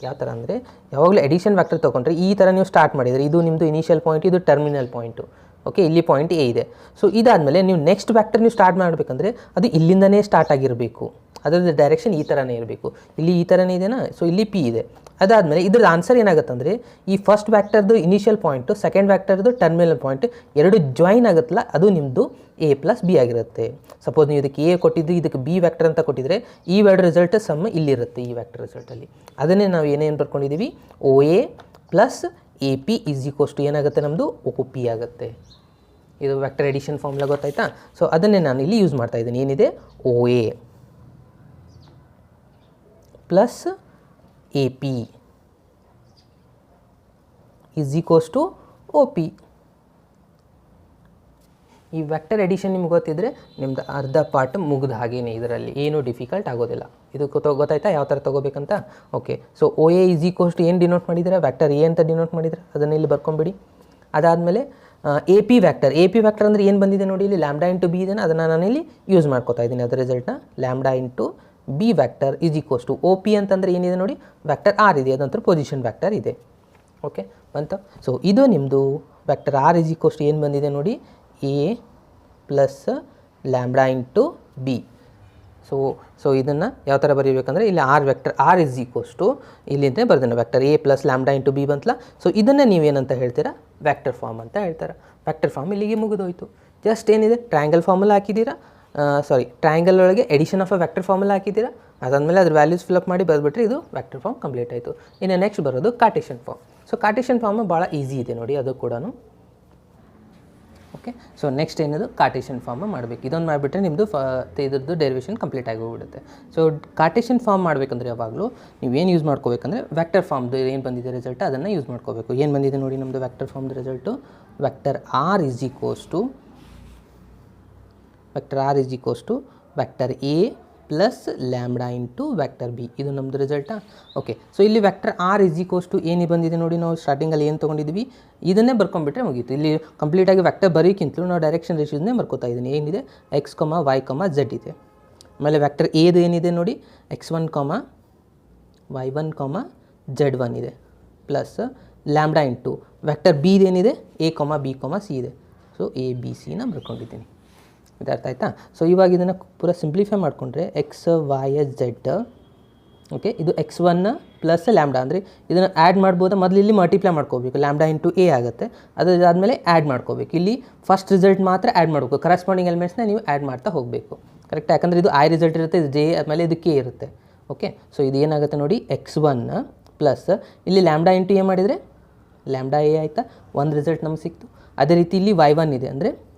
ಯಾವ ಥರ ಅಂದರೆ, ಯಾವಾಗಲೂ ಎಡಿಷನ್ ವ್ಯಾಕ್ಟರ್ ತೊಗೊಂಡ್ರೆ ಈ ಥರ ನೀವು ಸ್ಟಾರ್ಟ್ ಮಾಡಿದರೆ, ಇದು ನಿಮ್ಮದು ಇನಿಷಿಯಲ್ ಪಾಯಿಂಟ್, ಇದು ಟರ್ಮಿನಲ್ ಪಾಯಿಂಟು. ಓಕೆ, ಇಲ್ಲಿ ಪಾಯಿಂಟ್ ಎ ಇದೆ. ಸೊ ಇದಾದಮೇಲೆ ನೀವು ನೆಕ್ಸ್ಟ್ ವ್ಯಾಕ್ಟರ್ ನೀವು ಸ್ಟಾರ್ಟ್ ಮಾಡಬೇಕಂದ್ರೆ ಅದು ಇಲ್ಲಿಂದನೇ ಸ್ಟಾರ್ಟ್ ಆಗಿರಬೇಕು. ಅದರದ್ದು ಡೈರೆಕ್ಷನ್ ಈ ಥರನೇ ಇರಬೇಕು. ಇಲ್ಲಿ ಈ ಥರನೇ ಇದೆನಾ. ಸೊ ಇಲ್ಲಿ ಪಿ ಇದೆ. ಅದಾದಮೇಲೆ ಇದ್ರದ್ದು ಆನ್ಸರ್ ಏನಾಗುತ್ತೆ ಅಂದರೆ, ಈ ಫಸ್ಟ್ ವ್ಯಾಕ್ಟರ್ದು ಇನಿಷಿಯಲ್ ಪಾಯಿಂಟು, ಸೆಕೆಂಡ್ ವ್ಯಾಕ್ಟರ್ದು ಟರ್ಮಿನಲ್ ಪಾಯಿಂಟ್ ಎರಡು ಜಾಯಿನ್ ಆಗುತ್ತಲ್ಲ, ಅದು ನಿಮ್ಮದು ಎ ಪ್ಲಸ್ ಬಿ ಆಗಿರುತ್ತೆ. ಸಪೋಸ್ ನೀವು ಇದಕ್ಕೆ ಎ ಕೊಟ್ಟಿದ್ದು, ಇದಕ್ಕೆ ಬಿ ವ್ಯಾಕ್ಟರ್ ಅಂತ ಕೊಟ್ಟಿದ್ರೆ ಈ ಎರಡು ರಿಸಲ್ಟ್ ಸಮ್ ಇಲ್ಲಿರುತ್ತೆ ಈ ವ್ಯಾಕ್ಟರ್ ರಿಸಲ್ಟಲ್ಲಿ. ಅದನ್ನೇ ನಾವು ಏನೇನು ಬರ್ಕೊಂಡಿದ್ದೀವಿ, O A plus A P is equals to ಏನಾಗುತ್ತೆ ನಮ್ಮದು ಒ ಪಿ ಆಗುತ್ತೆ. ಇದು ವ್ಯಾಕ್ಟರ್ ಎಡಿಷನ್ ಫಾರ್ಮುಲಾ ಗೊತ್ತಾಯ್ತಾ? ಸೊ ಅದನ್ನೇ ನಾನು ಇಲ್ಲಿ ಯೂಸ್ ಮಾಡ್ತಾ ಇದ್ದೀನಿ. ಏನಿದೆ, O A plus A P is equals to O P. ಈ ವ್ಯಾಕ್ಟರ್ ಎಡಿಷನ್ ನಿಮ್ಗೆ ಗೊತ್ತಿದ್ದರೆ ನಿಮ್ದು ಅರ್ಧ ಪಾರ್ಟ್ ಮುಗಿದ ಹಾಗೇನೆ, ಇದರಲ್ಲಿ ಏನೂ ಡಿಫಿಕಲ್ಟ್ ಆಗೋದಿಲ್ಲ. ಇದು ಗೊತ್ತಾಯ್ತಾ ಯಾವ ಥರ ತೊಗೋಬೇಕಂತ? Okay, so O A is equals to ಏನು ಡಿನೋಟ್ ಮಾಡಿದರೆ, ವ್ಯಾಕ್ಟರ್ ಎ ಅಂತ ಡಿನೋಟ್ ಮಾಡಿದರೆ ಅದನ್ನು ಇಲ್ಲಿ ಬರ್ಕೊಂಬಿಡಿ. ಅದಾದಮೇಲೆ ಎ ಪಿ ವ್ಯಾಕ್ಟರ್ ಅಂದರೆ ಏನು ಬಂದಿದೆ ನೋಡಿ, ಇಲ್ಲಿ ಲ್ಯಾಂಬ್ಡಾ ಇಂಟು ಬಿ ಇದೆಯಾ, ಅದನ್ನು ನಾನು ಇಲ್ಲಿ ಯೂಸ್ ಮಾಡ್ಕೋತಾ ಇದ್ದೀನಿ. ಅದರ ರಿಸಲ್ಟ್ನ lambda into B vector is equals to O P ಅಂತಂದರೆ ಏನಿದೆ ನೋಡಿ, ವ್ಯಾಕ್ಟರ್ ಆರ್ ಇದೆ, ಅದಂತರ ಪೊಸಿಷನ್ ವ್ಯಾಕ್ಟರ್ ಇದೆ. ಓಕೆ ಬಂತ? ಸೊ ಇದು ನಿಮ್ಮದು vector R is equals to ಏನು ಬಂದಿದೆ ನೋಡಿ, A plus lambda into B. So ಇದನ್ನು ಯಾವ ಥರ ಬರೀಬೇಕಂದ್ರೆ, ಇಲ್ಲಿ R vector R is equals to ಇಲ್ಲಿಂದ ಬರ್ದೇನೆ vector A plus lambda into B ಬಂತಲ್ಲ. ಸೊ ಇದನ್ನು ನೀವೇನಂತ ಹೇಳ್ತೀರಾ, ವ್ಯಾಕ್ಟರ್ ಫಾರ್ಮ್ ಅಂತ ಹೇಳ್ತಾರೆ. ವ್ಯಾಕ್ಟರ್ ಫಾರ್ಮ್ ಇಲ್ಲಿಗೆ ಮುಗಿದೋಯ್ತು. ಜಸ್ಟ್ ಏನಿದೆ, ಟ್ರಯಾಂಗಲ್ ಫಾರ್ಮುಲಾ ಹಾಕಿದ್ದೀರಾ, ಟ್ರಯಾಂಗಲ್ ಒಳಗೆ addition of a vector formula ಹಾಕಿದ್ದೀರಾ. ಅದಾದಮೇಲೆ ಅದ್ರ ವ್ಯಾಲ್ಯೂಸ್ ಫಿಲಪ್ ಮಾಡಿ ಬರೆದ್ಬಿಟ್ರೆ ಇದು ವ್ಯಾಕ್ಟರ್ ಫಾರ್ಮ್ ಕಂಪ್ಲೀಟ್ ಆಯಿತು. ಇನ್ನು ನೆಕ್ಸ್ಟ್ ಬರೋದು Cartesian form. So Cartesian form ಭಾಳ ಈಸಿ ಇದೆ ನೋಡಿ, ಅದು ಕೂಡ. ಓಕೆ, ಸೊ ನೆಕ್ಸ್ಟ್ ಏನದು, ಕಾರ್ಟೇಷನ್ ಫಾರ್ಮ್ ಮಾಡಬೇಕು. ಇದೊಂದು ಮಾಡಿಬಿಟ್ರೆ ನಿಮ್ಮದು ಇದ್ರದ್ದು ಡೆರಿವೇಷನ್ ಕಂಪ್ಲೀಟ್ ಆಗಿ ಹೋಗ್ಬಿಡುತ್ತೆ. ಸೊ ಕಾರ್ಟೇಷನ್ ಫಾರ್ಮ್ ಮಾಡಬೇಕಂದ್ರೆ ಯಾವಾಗಲೂ ನೀವೇನು ಯೂಸ್ ಮಾಡ್ಕೋಬೇಕಂದ್ರೆ, ವ್ಯಾಕ್ಟರ್ ಫಾರ್ಮ್ದು ಏನು ಬಂದಿದೆ ರಿಸಲ್ಟ್ ಅದನ್ನು ಯೂಸ್ ಮಾಡ್ಕೋಬೇಕು. ಏನು ಬಂದಿದೆ ನೋಡಿ ನಮ್ಮದು ವ್ಯಾಕ್ಟರ್ ಫಾರ್ಮ್ದು result, vector R is equals to vector R is equals to vector A plus lambda into vector B. ಇದು ನಮ್ಮದು ರಿಸಲ್ಟಾ. ಓಕೆ, ಸೊ ಇಲ್ಲಿ vector R is equals to ಏನು ಬಂದಿದೆ ನೋಡಿ, ನಾವು ಸ್ಟಾರ್ಟಿಂಗಲ್ಲಿ ಏನು ತೊಗೊಂಡಿದ್ವಿ ಇದನ್ನೇ ಬರ್ಕೊಂಡ್ಬಿಟ್ರೆ ಮುಗೀತು. ಇಲ್ಲಿ ಕಂಪ್ಲೀಟಾಗಿ ವೆಕ್ಟರ್ ಬರೀಕ್ಕಿಂತಲೂ ನಾವು ಡೈರೆಕ್ಷನ್ ರೇಷಿಯೋಸ್ನೇ ಬರ್ಕೋತಾ ಇದ್ದೀನಿ. ಏನಿದೆ ಎಕ್ಸ್ ಕಮ ವೈ ಕಮ ಝೆಡ್ ಇದೆ. ಆಮೇಲೆ ವೆಕ್ಟರ್ ಎದು ಏನಿದೆ ನೋಡಿ x1 y1 z1 ಇದೆ plus lambda into vector B ಏನಿದೆ a b c ಇದೆ. ಸೊ ಎ ಬಿ ಸಿನ ಬರ್ಕೊಂಡಿದ್ದೀನಿ. ಇದು ಅರ್ಥ ಆಯ್ತಾ? ಸೊ ಇವಾಗ ಇದನ್ನು ಪೂರ ಸಿಂಪ್ಲಿಫೈ ಮಾಡಿಕೊಂಡ್ರೆ ಎಕ್ಸ್ ವೈ ಝೆಡ್, ಓಕೆ, ಇದು x1 ಪ್ಲಸ್ ಲ್ಯಾಂಬ್ಡಾ ಅಂದರೆ ಇದನ್ನು ಆ್ಯಡ್ ಮಾಡ್ಬೋದಾ? ಮೊದಲು ಇಲ್ಲಿ ಮಲ್ಟಿಪ್ಲೈ ಮಾಡ್ಕೋಬೇಕು, ಲ್ಯಾಂಬ್ಡಾ ಇಂಟು ಎ ಆಗುತ್ತೆ. ಅದಾದಮೇಲೆ ಆ್ಯಡ್ ಮಾಡ್ಕೋಬೇಕು. ಇಲ್ಲಿ ಫಸ್ಟ್ ರಿಸಲ್ಟ್ ಮಾತ್ರ ಆ್ಯಡ್ ಮಾಡಬೇಕು, ಕರೆಸ್ಪಾಂಡಿಂಗ್ ಎಲಿಮೆಂಟ್ಸ್ನ ನೀವು ಆ್ಯಡ್ ಮಾಡ್ತಾ ಹೋಗಬೇಕು. ಕರೆಕ್ಟ್? ಯಾಕಂದರೆ ಇದು ಐ ರಿಸಲ್ಟ್ ಇರುತ್ತೆ, ಇದು ಜೆ, ಆಮೇಲೆ ಇದು ಕೆ ಇರುತ್ತೆ. ಓಕೆ, ಸೊ ಇದು ಏನಾಗುತ್ತೆ ನೋಡಿ x1 ಪ್ಲಸ್ ಇಲ್ಲಿ ಲ್ಯಾಂಬ್ಡಾ ಇಂಟು ಎ ಮಾಡಿದರೆ ಲ್ಯಾಂಬ್ಡಾ ಎ ಆಯಿತಾ, ಒಂದು ರಿಸಲ್ಟ್ ನಮಗೆ ಸಿಕ್ತು. ಅದೇ ರೀತಿ ಇಲ್ಲಿ y1 ಇದೆ ಅಂದರೆ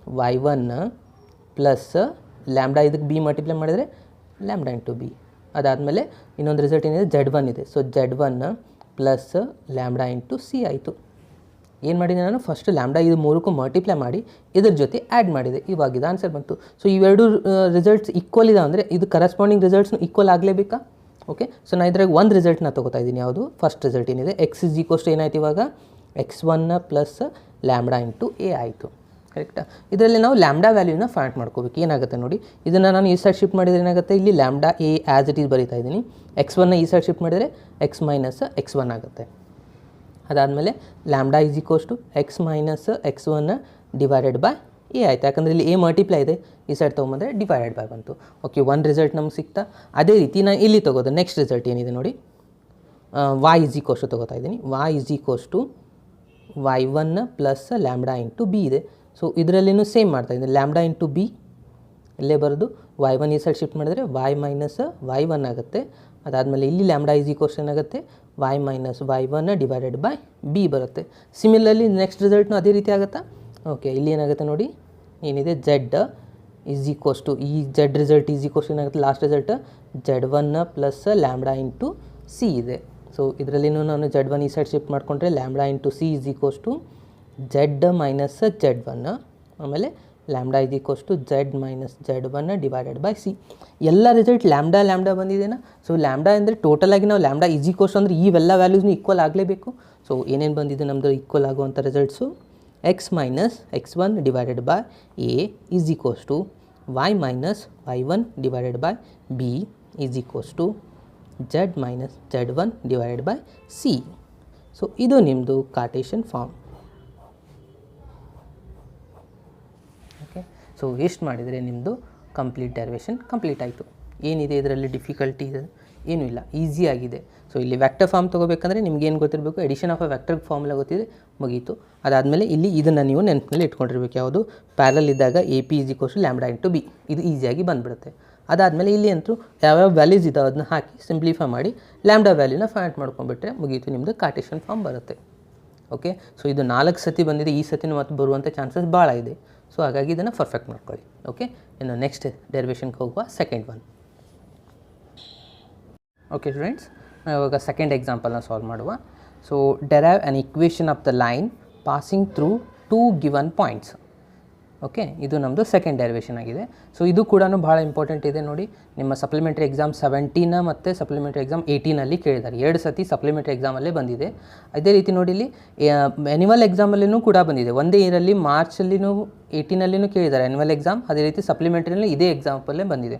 y1 ಪ್ಲಸ್ ಲ್ಯಾಂಬ್ಡಾ ಇದಕ್ಕೆ ಬಿ ಮಲ್ಟಿಪ್ಲೈ ಮಾಡಿದರೆ ಲ್ಯಾಂಬ್ಡಾ ಇಂಟು ಬಿ. ಅದಾದಮೇಲೆ ಇನ್ನೊಂದು ರಿಸಲ್ಟ್ ಏನಿದೆ z1 ಇದೆ. So z1 plus lambda into C ಆಯಿತು. ಏನು ಮಾಡಿದೆ ನಾನು ಫಸ್ಟ್ ಲ್ಯಾಂಬ್ಡಾ ಇದು ಮೂರಕ್ಕೂ ಮಲ್ಟಿಪ್ಲೈ ಮಾಡಿ ಇದ್ರ ಜೊತೆ ಆ್ಯಡ್ ಮಾಡಿದೆ. ಇವಾಗ ಇದು ಆನ್ಸರ್ ಬಂತು. ಸೊ ಇವೆರಡು ರಿಸಲ್ಟ್ಸ್ ಈಕ್ವಲ್ ಇದೆ ಅಂದರೆ ಇದು ಕರೆಸ್ಪಾಂಡಿಂಗ್ ರಿಸಲ್ಟ್ಸ್ನು ಈಕ್ವಲ್ ಆಗಲೇಬೇಕಾ? ಓಕೆ, ಸೊ ನಾನು ಇದ್ರಾಗ ಒಂದು ರಿಸಲ್ಟ್ನ ತೊಗೋತಾ ಇದ್ದೀನಿ. ಯಾವುದು? ಫಸ್ಟ್ ರಿಸಲ್ಟ್ ಏನಿದೆ ಎಕ್ಸ್ ಇಸ್ ಈಕ್ವಲ್ಸ್ ಟು ಏನಾಯ್ತು ಇವಾಗ x1 plus lambda into A ಆಯಿತು. ಕರೆಕ್ಟಾ? ಇದರಲ್ಲಿ ನಾವು ಲ್ಯಾಂಬ್ಡಾ ವ್ಯಾಲ್ಯೂನ ಫೈಂಡ್ ಮಾಡ್ಕೋಬೇಕು. ಏನಾಗುತ್ತೆ ನೋಡಿ, ಇದನ್ನು ನಾನು ಈ ಸೈಡ್ ಶಿಫ್ಟ್ ಮಾಡಿದರೆ ಏನಾಗುತ್ತೆ, ಇಲ್ಲಿ lambda A as it is ಬರೀತಾ ಇದ್ದೀನಿ. x1ನ ಈ ಸೈಡ್ ಶಿಫ್ಟ್ ಮಾಡಿದರೆ x ಮೈನಸ್ x1 ಆಗುತ್ತೆ. ಅದಾದಮೇಲೆ lambda is equals to X minus x1 divided by A ಆಯಿತು. ಯಾಕಂದರೆ ಇಲ್ಲಿ ಎ ಮಲ್ಟಿಪ್ಲೈ ಇದೆ, ಈ ಸೈಡ್ ತೊಗೊಂಬಂದರೆ ಡಿವೈಡೆಡ್ ಬೈ ಬಂತು. ಓಕೆ, ಒಂದು ರಿಸಲ್ಟ್ ನಮ್ಗೆ ಸಿಗ್ತಾ. ಅದೇ ರೀತಿ ನಾನು ಇಲ್ಲಿ ತೊಗೋದು ನೆಕ್ಸ್ಟ್ ರಿಸಲ್ಟ್ ಏನಿದೆ ನೋಡಿ, y ಈಸ್ ಈಕ್ವಲ್ಸ್ ಟು ತೊಗೋತಾ ಇದ್ದೀನಿ. y is equals to y1 plus lambda into B ಇದೆ. ಸೊ ಇದರಲ್ಲಿನೂ ಸೇಮ್ ಮಾಡ್ತಾಯಿದ್ದೀನಿ, ಲ್ಯಾಂಬ್ಡಾ ಇಂಟು ಬಿ ಇಲ್ಲೇ ಬರೋದು, y1 ಈ ಸೈಡ್ ಶಿಫ್ಟ್ ಮಾಡಿದರೆ y ಮೈನಸ್ y1 ಆಗುತ್ತೆ. ಅದಾದಮೇಲೆ ಇಲ್ಲಿ ಲ್ಯಾಂಬ್ಡಾ ಈಸ್ ಈಕ್ವಲ್ಸ್ ಏನಾಗುತ್ತೆ, y minus y1 divided by B ಬರುತ್ತೆ. ಸಿಮಿಲರ್ಲಿ ನೆಕ್ಸ್ಟ್ ರಿಸಲ್ಟ್ನು ಅದೇ ರೀತಿ ಆಗುತ್ತಾ? ಓಕೆ, ಇಲ್ಲಿ ಏನಾಗುತ್ತೆ ನೋಡಿ, ಏನಿದೆ z ಈಸ್ ಈಕ್ವಲ್ಸ್ ಟು ಈ z ರಿಸಲ್ಟ್ ಈಸ್ ಈಕ್ವಲ್ಸ್ ಏನಾಗುತ್ತೆ last result z1 plus lambda into C ಇದೆ. ಸೊ ಇದರಲ್ಲಿನೂ ನಾನು z1 ಈ ಸೈಡ್ ಶಿಫ್ಟ್ ಮಾಡಿಕೊಂಡ್ರೆ lambda into C is equals to z minus z1, ಆಮೇಲೆ lambda is equals to z minus z1 divided by C. ಎಲ್ಲ result lambda ಬಂದಿದೆನಾ? So lambda ಅಂದರೆ ಟೋಟಲಾಗಿ ನಾವು ಲ್ಯಾಂಬ್ಡಾ ಈಸ್ ಈಕ್ವಲ್ಸ್ ಅಂದರೆ ಇವೆಲ್ಲ ವ್ಯಾಲ್ಯೂಸ್ನು ಈಕ್ವಲ್ ಆಗಲೇಬೇಕು. ಸೊ ಏನೇನು ಬಂದಿದೆ ನಮ್ಮದು ಈಕ್ವಲ್ ಆಗುವಂಥ results, X minus x1 divided by A is equals to y minus y1 divided by B is equals to z minus z1 divided by C. So ಇದು ನಿಮ್ಮದು Cartesian form. Okay, so ಎಷ್ಟು ಮಾಡಿದರೆ ನಿಮ್ಮದು complete derivation complete ಆಯಿತು. ಏನಿದೆ ಇದರಲ್ಲಿ difficulty ಇದೆ? ಏನೂ ಇಲ್ಲ, ಈಸಿಯಾಗಿದೆ. ಸೊ ಇಲ್ಲಿ ವೆಕ್ಟರ್ ಫಾರ್ಮ್ ತೊಗೋಬೇಕಂದ್ರೆ ನಿಮ್ಗೆ ಏನು ಗೊತ್ತಿರಬೇಕು, addition of a vector formula ಗೊತ್ತಿದೆ, ಮುಗೀತು. ಅದಾದಮೇಲೆ ಇಲ್ಲಿ ಇದನ್ನು ನೀವು ನೆನಪಿನಲ್ಲಿ ಇಟ್ಕೊಂಡಿರ್ಬೇಕು. ಯಾವುದು? ಪ್ಯಾರಲ್ ಇದ್ದಾಗ A P is equals to lambda into B, ಇದು ಈಸಿಯಾಗಿ ಬಂದುಬಿಡುತ್ತೆ. ಅದಾದಮೇಲೆ ಇಲ್ಲಿ ಅಂತೂ ಯಾವ್ಯಾವ ವ್ಯಾಲ್ಯೂಸ್ ಇದ್ದಾವೆ ಅದನ್ನ ಹಾಕಿ ಸಿಂಪ್ಲಿಫೈ ಮಾಡಿ ಲ್ಯಾಂಬ್ಡಾ ವ್ಯಾಲ್ಯೂನ ಫೈಂಡ್ ಮಾಡ್ಕೊಂಡ್ಬಿಟ್ರೆ ಮುಗೀತು, ನಿಮ್ಮದು ಕಾರ್ಟೇಷನ್ ಫಾರ್ಮ್ ಬರುತ್ತೆ. ಓಕೆ, ಸೊ ಇದು 4 ಸತಿ ಬಂದಿದೆ, ಈ ಸತಿನೂ ಮತ್ತು ಬರುವಂಥ ಚಾನ್ಸಸ್ ಭಾಳ ಇದೆ. ಸೊ ಹಾಗಾಗಿ ಇದನ್ನು ಪರ್ಫೆಕ್ಟ್ ಮಾಡ್ಕೊಳ್ಳಿ. ಓಕೆ, ಇನ್ನು ನೆಕ್ಸ್ಟ್ ಡೆರಿವೇಷನ್ಗೆ ಹೋಗುವ ಸೆಕೆಂಡ್ ಒನ್. ಓಕೆ ಸ್ಟೂಡೆಂಟ್ಸ್, ಇವಾಗ ಸೆಕೆಂಡ್ ಎಕ್ಸಾಂಪಲ್ನ ಸಾಲ್ವ್ ಮಾಡುವ. So derive an equation of the line passing through 2 given points. Okay, ಇದು ನಮ್ಮದು ಸೆಕೆಂಡ್ ಡೆರಿವೇಷನ್ ಆಗಿದೆ. ಸೊ ಇದು ಕೂಡ ಭಾಳ ಇಂಪಾರ್ಟೆಂಟ್ ಇದೆ ನೋಡಿ. ನಿಮ್ಮ ಸಪ್ಲಿಮೆಂಟ್ರಿ ಎಕ್ಸಾಮ್ 17 ಮತ್ತು ಸಪ್ಲಿಮೆಂಟ್ರಿ ಎಕ್ಸಾಮ್ 18 ಕೇಳಿದ್ದಾರೆ. 2 ಸತಿ ಸಪ್ಲಿಮೆಂಟ್ರಿ ಎಕ್ಸಾಮಲ್ಲೇ ಬಂದಿದೆ. ಅದೇ ರೀತಿ ನೋಡಿ ಇಲ್ಲಿ ಆ್ಯನ್ಯುವಲ್ ಎಕ್ಸಾಮಲ್ಲಿನೂ ಕೂಡ ಬಂದಿದೆ. ಒಂದೇ ಇಯರಲ್ಲಿ ಮಾರ್ಚಲ್ಲಿನೂ 18 ಕೇಳಿದ್ದಾರೆ ಆ್ಯನ್ಯುವಲ್ ಎಕ್ಸಾಮ್. ಅದೇ ರೀತಿ ಸಪ್ಲಿಮೆಂಟ್ರಿನಲ್ಲಿ ಇದೇ ಎಕ್ಸಾಂಪಲ್ಲೇ ಬಂದಿದೆ.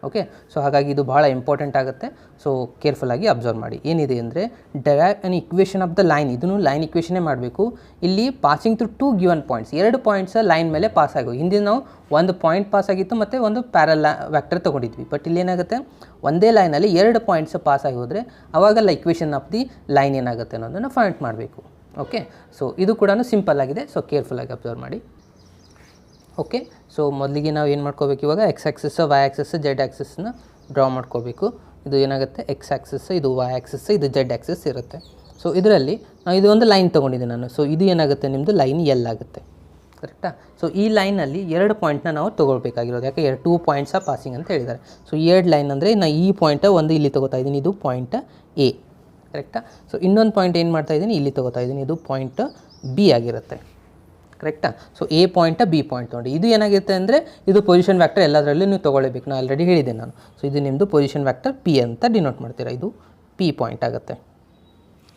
ಓಕೆ, ಸೊ ಹಾಗಾಗಿ ಇದು ಭಾಳ ಇಂಪಾರ್ಟೆಂಟ್ ಆಗುತ್ತೆ. ಸೊ ಕೇರ್ಫುಲ್ಲಾಗಿ ಅಬ್ಸರ್ವ್ ಮಾಡಿ. ಏನಿದೆ ಅಂದರೆ derive an equation of the line, ಇದನ್ನು ಲೈನ್ ಇಕ್ವೇಷನೇ ಮಾಡಬೇಕು. ಇಲ್ಲಿ passing through 2 given points, 2 points line ಮೇಲೆ ಪಾಸ್ ಆಗೋದು. ಹಿಂದಿನ ನಾವು ಒಂದು ಪಾಯಿಂಟ್ ಪಾಸ್ ಆಗಿತ್ತು ಮತ್ತು ಒಂದು ಪ್ಯಾರಲ್ ವ್ಯಾಕ್ಟರ್ ತೊಗೊಂಡಿದ್ವಿ. ಬಟ್ ಇಲ್ಲಿ ಏನಾಗುತ್ತೆ, ಒಂದೇ ಲೈನಲ್ಲಿ 2 ಪಾಯಿಂಟ್ಸ್ ಪಾಸ್ ಆಗಿ ಹೋದರೆ ಅವಾಗೆಲ್ಲ ಇಕ್ವೇಷನ್ ಆಫ್ ದಿ ಲೈನ್ ಏನಾಗುತ್ತೆ ಅನ್ನೋದನ್ನು ಫೈಂಡ್ ಮಾಡಬೇಕು. ಓಕೆ, ಸೊ ಇದು ಕೂಡ ಸಿಂಪಲ್ ಆಗಿದೆ. ಸೊ ಕೇರ್ಫುಲ್ಲಾಗಿ ಅಬ್ಸರ್ವ್ ಮಾಡಿ. ಓಕೆ, ಸೊ ಮೊದಲಿಗೆ ನಾವು ಏನು ಮಾಡ್ಕೋಬೇಕು, ಇವಾಗ X axis, Y axis, Z ಆ್ಯಕ್ಸಿಸ್ನ ಡ್ರಾ ಮಾಡ್ಕೋಬೇಕು. ಇದು ಏನಾಗುತ್ತೆ, ಎಕ್ಸ್ ಆ್ಯಕ್ಸಿಸ್, ಇದು ವೈ ಆ್ಯಕ್ಸಿಸ್, ಇದು ಜೆಡ್ ಆ್ಯಕ್ಸಿಸ್ ಇರುತ್ತೆ. ಸೊ ಇದರಲ್ಲಿ ಇದು ಒಂದು ಲೈನ್ ತೊಗೊಂಡಿದ್ದೆ ನಾನು. ಸೊ ಇದು ಏನಾಗುತ್ತೆ, ನಿಮ್ಮದು ಲೈನ್ ಎಲ್ ಆಗುತ್ತೆ. ಕರೆಕ್ಟಾ? ಸೊ ಈ ಲೈನಲ್ಲಿ 2 ಪಾಯಿಂಟ್ನ ನಾವು ತೊಗೊಳ್ಬೇಕಾಗಿರೋದು. ಯಾಕೆ 2 ಪಾಯಿಂಟ್ಸ ಪಾಸಿಂಗ್ ಅಂತ ಹೇಳಿದ್ದಾರೆ. ಸೊ 2 ಲೈನ್ ಅಂದರೆ ನಾನು ಈ ಪಾಯಿಂಟ ಒಂದು ಇಲ್ಲಿ ತೊಗೋತಾ ಇದ್ದೀನಿ, ಇದು ಪಾಯಿಂಟ್ ಎ. ಕರೆಕ್ಟಾ? ಸೊ ಇನ್ನೊಂದು ಪಾಯಿಂಟ್ ಏನು ಮಾಡ್ತಾ ಇದ್ದೀನಿ, ಇಲ್ಲಿ ತೊಗೋತಾ ಇದ್ದೀನಿ, ಇದು ಪಾಯಿಂಟ್ ಬಿ ಆಗಿರುತ್ತೆ. ಕರೆಕ್ಟಾ. So A point B point ತೊಗೊಂಡು ಇದು ಏನಾಗಿರುತ್ತೆ ಅಂದರೆ ಇದು ಪೊಸಿಷನ್ ವ್ಯಾಕ್ಟರ್ ಎಲ್ಲದರಲ್ಲೂ ನೀವು ತೊಗೊಳ್ಳೇಬೇಕು, ನಾನು ಆಲ್ರೆಡಿ ಹೇಳಿದೆ ನಾನು. ಸೊ ಇದು ನಿಮ್ಮದು ಪೊಸಿಷನ್ ವ್ಯಾಕ್ಟರ್ ಪಿ ಅಂತ ಡಿನೋಟ್ ಮಾಡ್ತೀರಾ, ಇದು ಪಿ ಪಾಯಿಂಟ್ ಆಗುತ್ತೆ,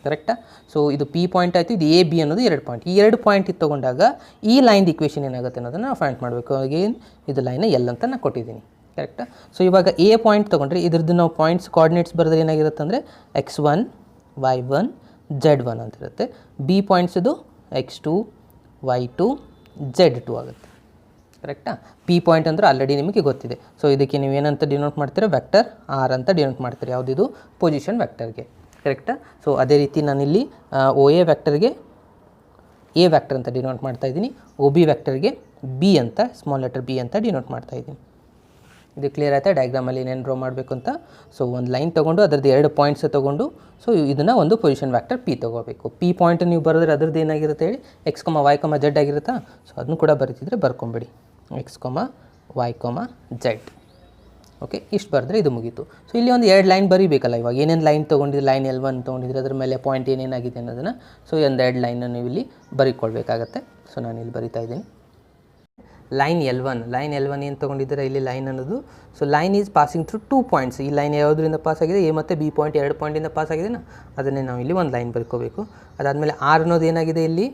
ಕರೆಕ್ಟಾ. ಸೊ ಇದು ಪಿ ಪಾಯಿಂಟ್ ಆಯಿತು, ಇದು ಎ ಬಿ ಅನ್ನೋದು 2 ಪಾಯಿಂಟ್. ಈ 2 ಪಾಯಿಂಟ್ ಇದು ತೊಗೊಂಡಾಗ ಈ ಲೈನ್ದು ಇಕ್ವೇಷನ್ ಏನಾಗುತ್ತೆ ಅನ್ನೋದನ್ನು ನಾವು ಫೈಂಡ್ ಮಾಡಬೇಕು. ಅಗೇನ್ ಇದು ಲೈನ ಎಲ್ ಅಂತ ನಾನು ಕೊಟ್ಟಿದ್ದೀನಿ, ಕರೆಕ್ಟಾ. ಸೊ ಇವಾಗ ಎ ಪಾಯಿಂಟ್ ತೊಗೊಂಡ್ರೆ ಇದ್ರದ್ದು ನಾವು ಪಾಯಿಂಟ್ಸ್ ಕೋಆರ್ಡಿನೇಟ್ಸ್ ಬರೆದ್ರೆ ಏನಾಗಿರುತ್ತೆ ಅಂದರೆ x1 y1 z1 ಅಂತ ಇರುತ್ತೆ. ಬಿ ಪಾಯಿಂಟ್ಸದು x2 y2 z2 ಆಗುತ್ತೆ, ಕರೆಕ್ಟಾ. ಪಿ ಪಾಯಿಂಟ್ ಅಂದರೆ ಆಲ್ರೆಡಿ ನಿಮಗೆ ಗೊತ್ತಿದೆ. ಸೊ ಇದಕ್ಕೆ ನೀವು ಏನಂತ ಡಿನೋಟ್ ಮಾಡ್ತೀರಾ, ವೆಕ್ಟರ್ ಆರ್ ಅಂತ ಡಿನೋಟ್ ಮಾಡ್ತೀರಿ, ಯಾವುದಿದು ಪೊಸಿಷನ್ ವೆಕ್ಟರ್ಗೆ, ಕರೆಕ್ಟಾ. ಸೊ ಅದೇ ರೀತಿ ನಾನಿಲ್ಲಿ ಒ ಎ ವ್ಯಾಕ್ಟರ್ಗೆ ಎ ವ್ಯಾಕ್ಟರ್ ಅಂತ ಡಿನೋಟ್ ಮಾಡ್ತಾಯಿದ್ದೀನಿ, ಒ ಬಿ ವ್ಯಾಕ್ಟರ್ಗೆ ಬಿ ಅಂತ ಸ್ಮಾಲ್ ಲೆಟರ್ ಬಿ ಅಂತ ಡಿನೋಟ್ ಮಾಡ್ತಾಯಿದ್ದೀನಿ. ಇದು ಕ್ಲಿಯರ್ ಆಯಿತಾ ಡಯಾಗ್ರಾಮಲ್ಲಿ ಏನೇನು ಡ್ರಾ ಮಾಡಬೇಕು ಅಂತ. ಸೊ ಒಂದು ಲೈನ್ ತೊಗೊಂಡು ಅದರದ್ದು 2 ಪಾಯಿಂಟ್ಸ್ ತೊಗೊಂಡು ಸೊ ಇದನ್ನು ಒಂದು ಪೊಸಿಷನ್ ವ್ಯಾಕ್ಟರ್ ಪಿ ತೊಗೋಬೇಕು. ಪಿ ಪಾಯಿಂಟ್ ನೀವು ಬರೆದ್ರೆ ಅದ್ರದ್ದು ಏನಾಗಿರುತ್ತೆ ಹೇಳಿ, x, y, z ಆಗಿರುತ್ತಾ. ಸೊ ಅದನ್ನು ಕೂಡ ಬರೀತಿದ್ರೆ ಬರ್ಕೊಂಬಿಡಿ, x, y, z. ಓಕೆ, ಇಷ್ಟು ಬರೆದ್ರೆ ಇದು ಮುಗೀತು. ಸೊ ಇಲ್ಲಿ ಒಂದು 2 ಲೈನ್ ಬರೀಬೇಕಲ್ಲ. ಇವಾಗ ಏನೇನು ಲೈನ್ ತೊಗೊಂಡಿದ್ರೆ, ಲೈನ್ L1 ತೊಗೊಂಡಿದ್ರೆ ಅದ್ರ ಮೇಲೆ ಪಾಯಿಂಟ್ ಏನೇನಾಗಿದೆ ಅನ್ನೋದನ್ನು ಸೊ ಒಂದು 2 ಲೈನನ್ನು ನೀವು ಇಲ್ಲಿ ಬರೀಕೊಳ್ಬೇಕಾಗತ್ತೆ. ಸೊ ನಾನು ಇಲ್ಲಿ ಬರಿತಾ ಇದ್ದೀನಿ ಲೈನ್ L1 ಏನು ತೊಗೊಂಡಿದ್ದೀರಾ ಇಲ್ಲಿ ಲೈನ್ ಅನ್ನೋದು. So line is passing through 2 points. ಈ ಲೈನ್ ಯಾವುದರಿಂದ ಪಾಸ್ ಆಗಿದೆ, ಎ ಮತ್ತು ಬಿ ಪಾಯಿಂಟ್ 2 ಪಾಯಿಂಟಿಂದ ಪಾಸ್ ಆಗಿದೆನಾ, ಅದನ್ನೇ ನಾವು ಇಲ್ಲಿ ಒಂದು ಲೈನ್ ಬರ್ಕೋಬೇಕು. ಅದಾದಮೇಲೆ ಆರ್ ಅನ್ನೋದು ಏನಾಗಿದೆ ಇಲ್ಲಿ,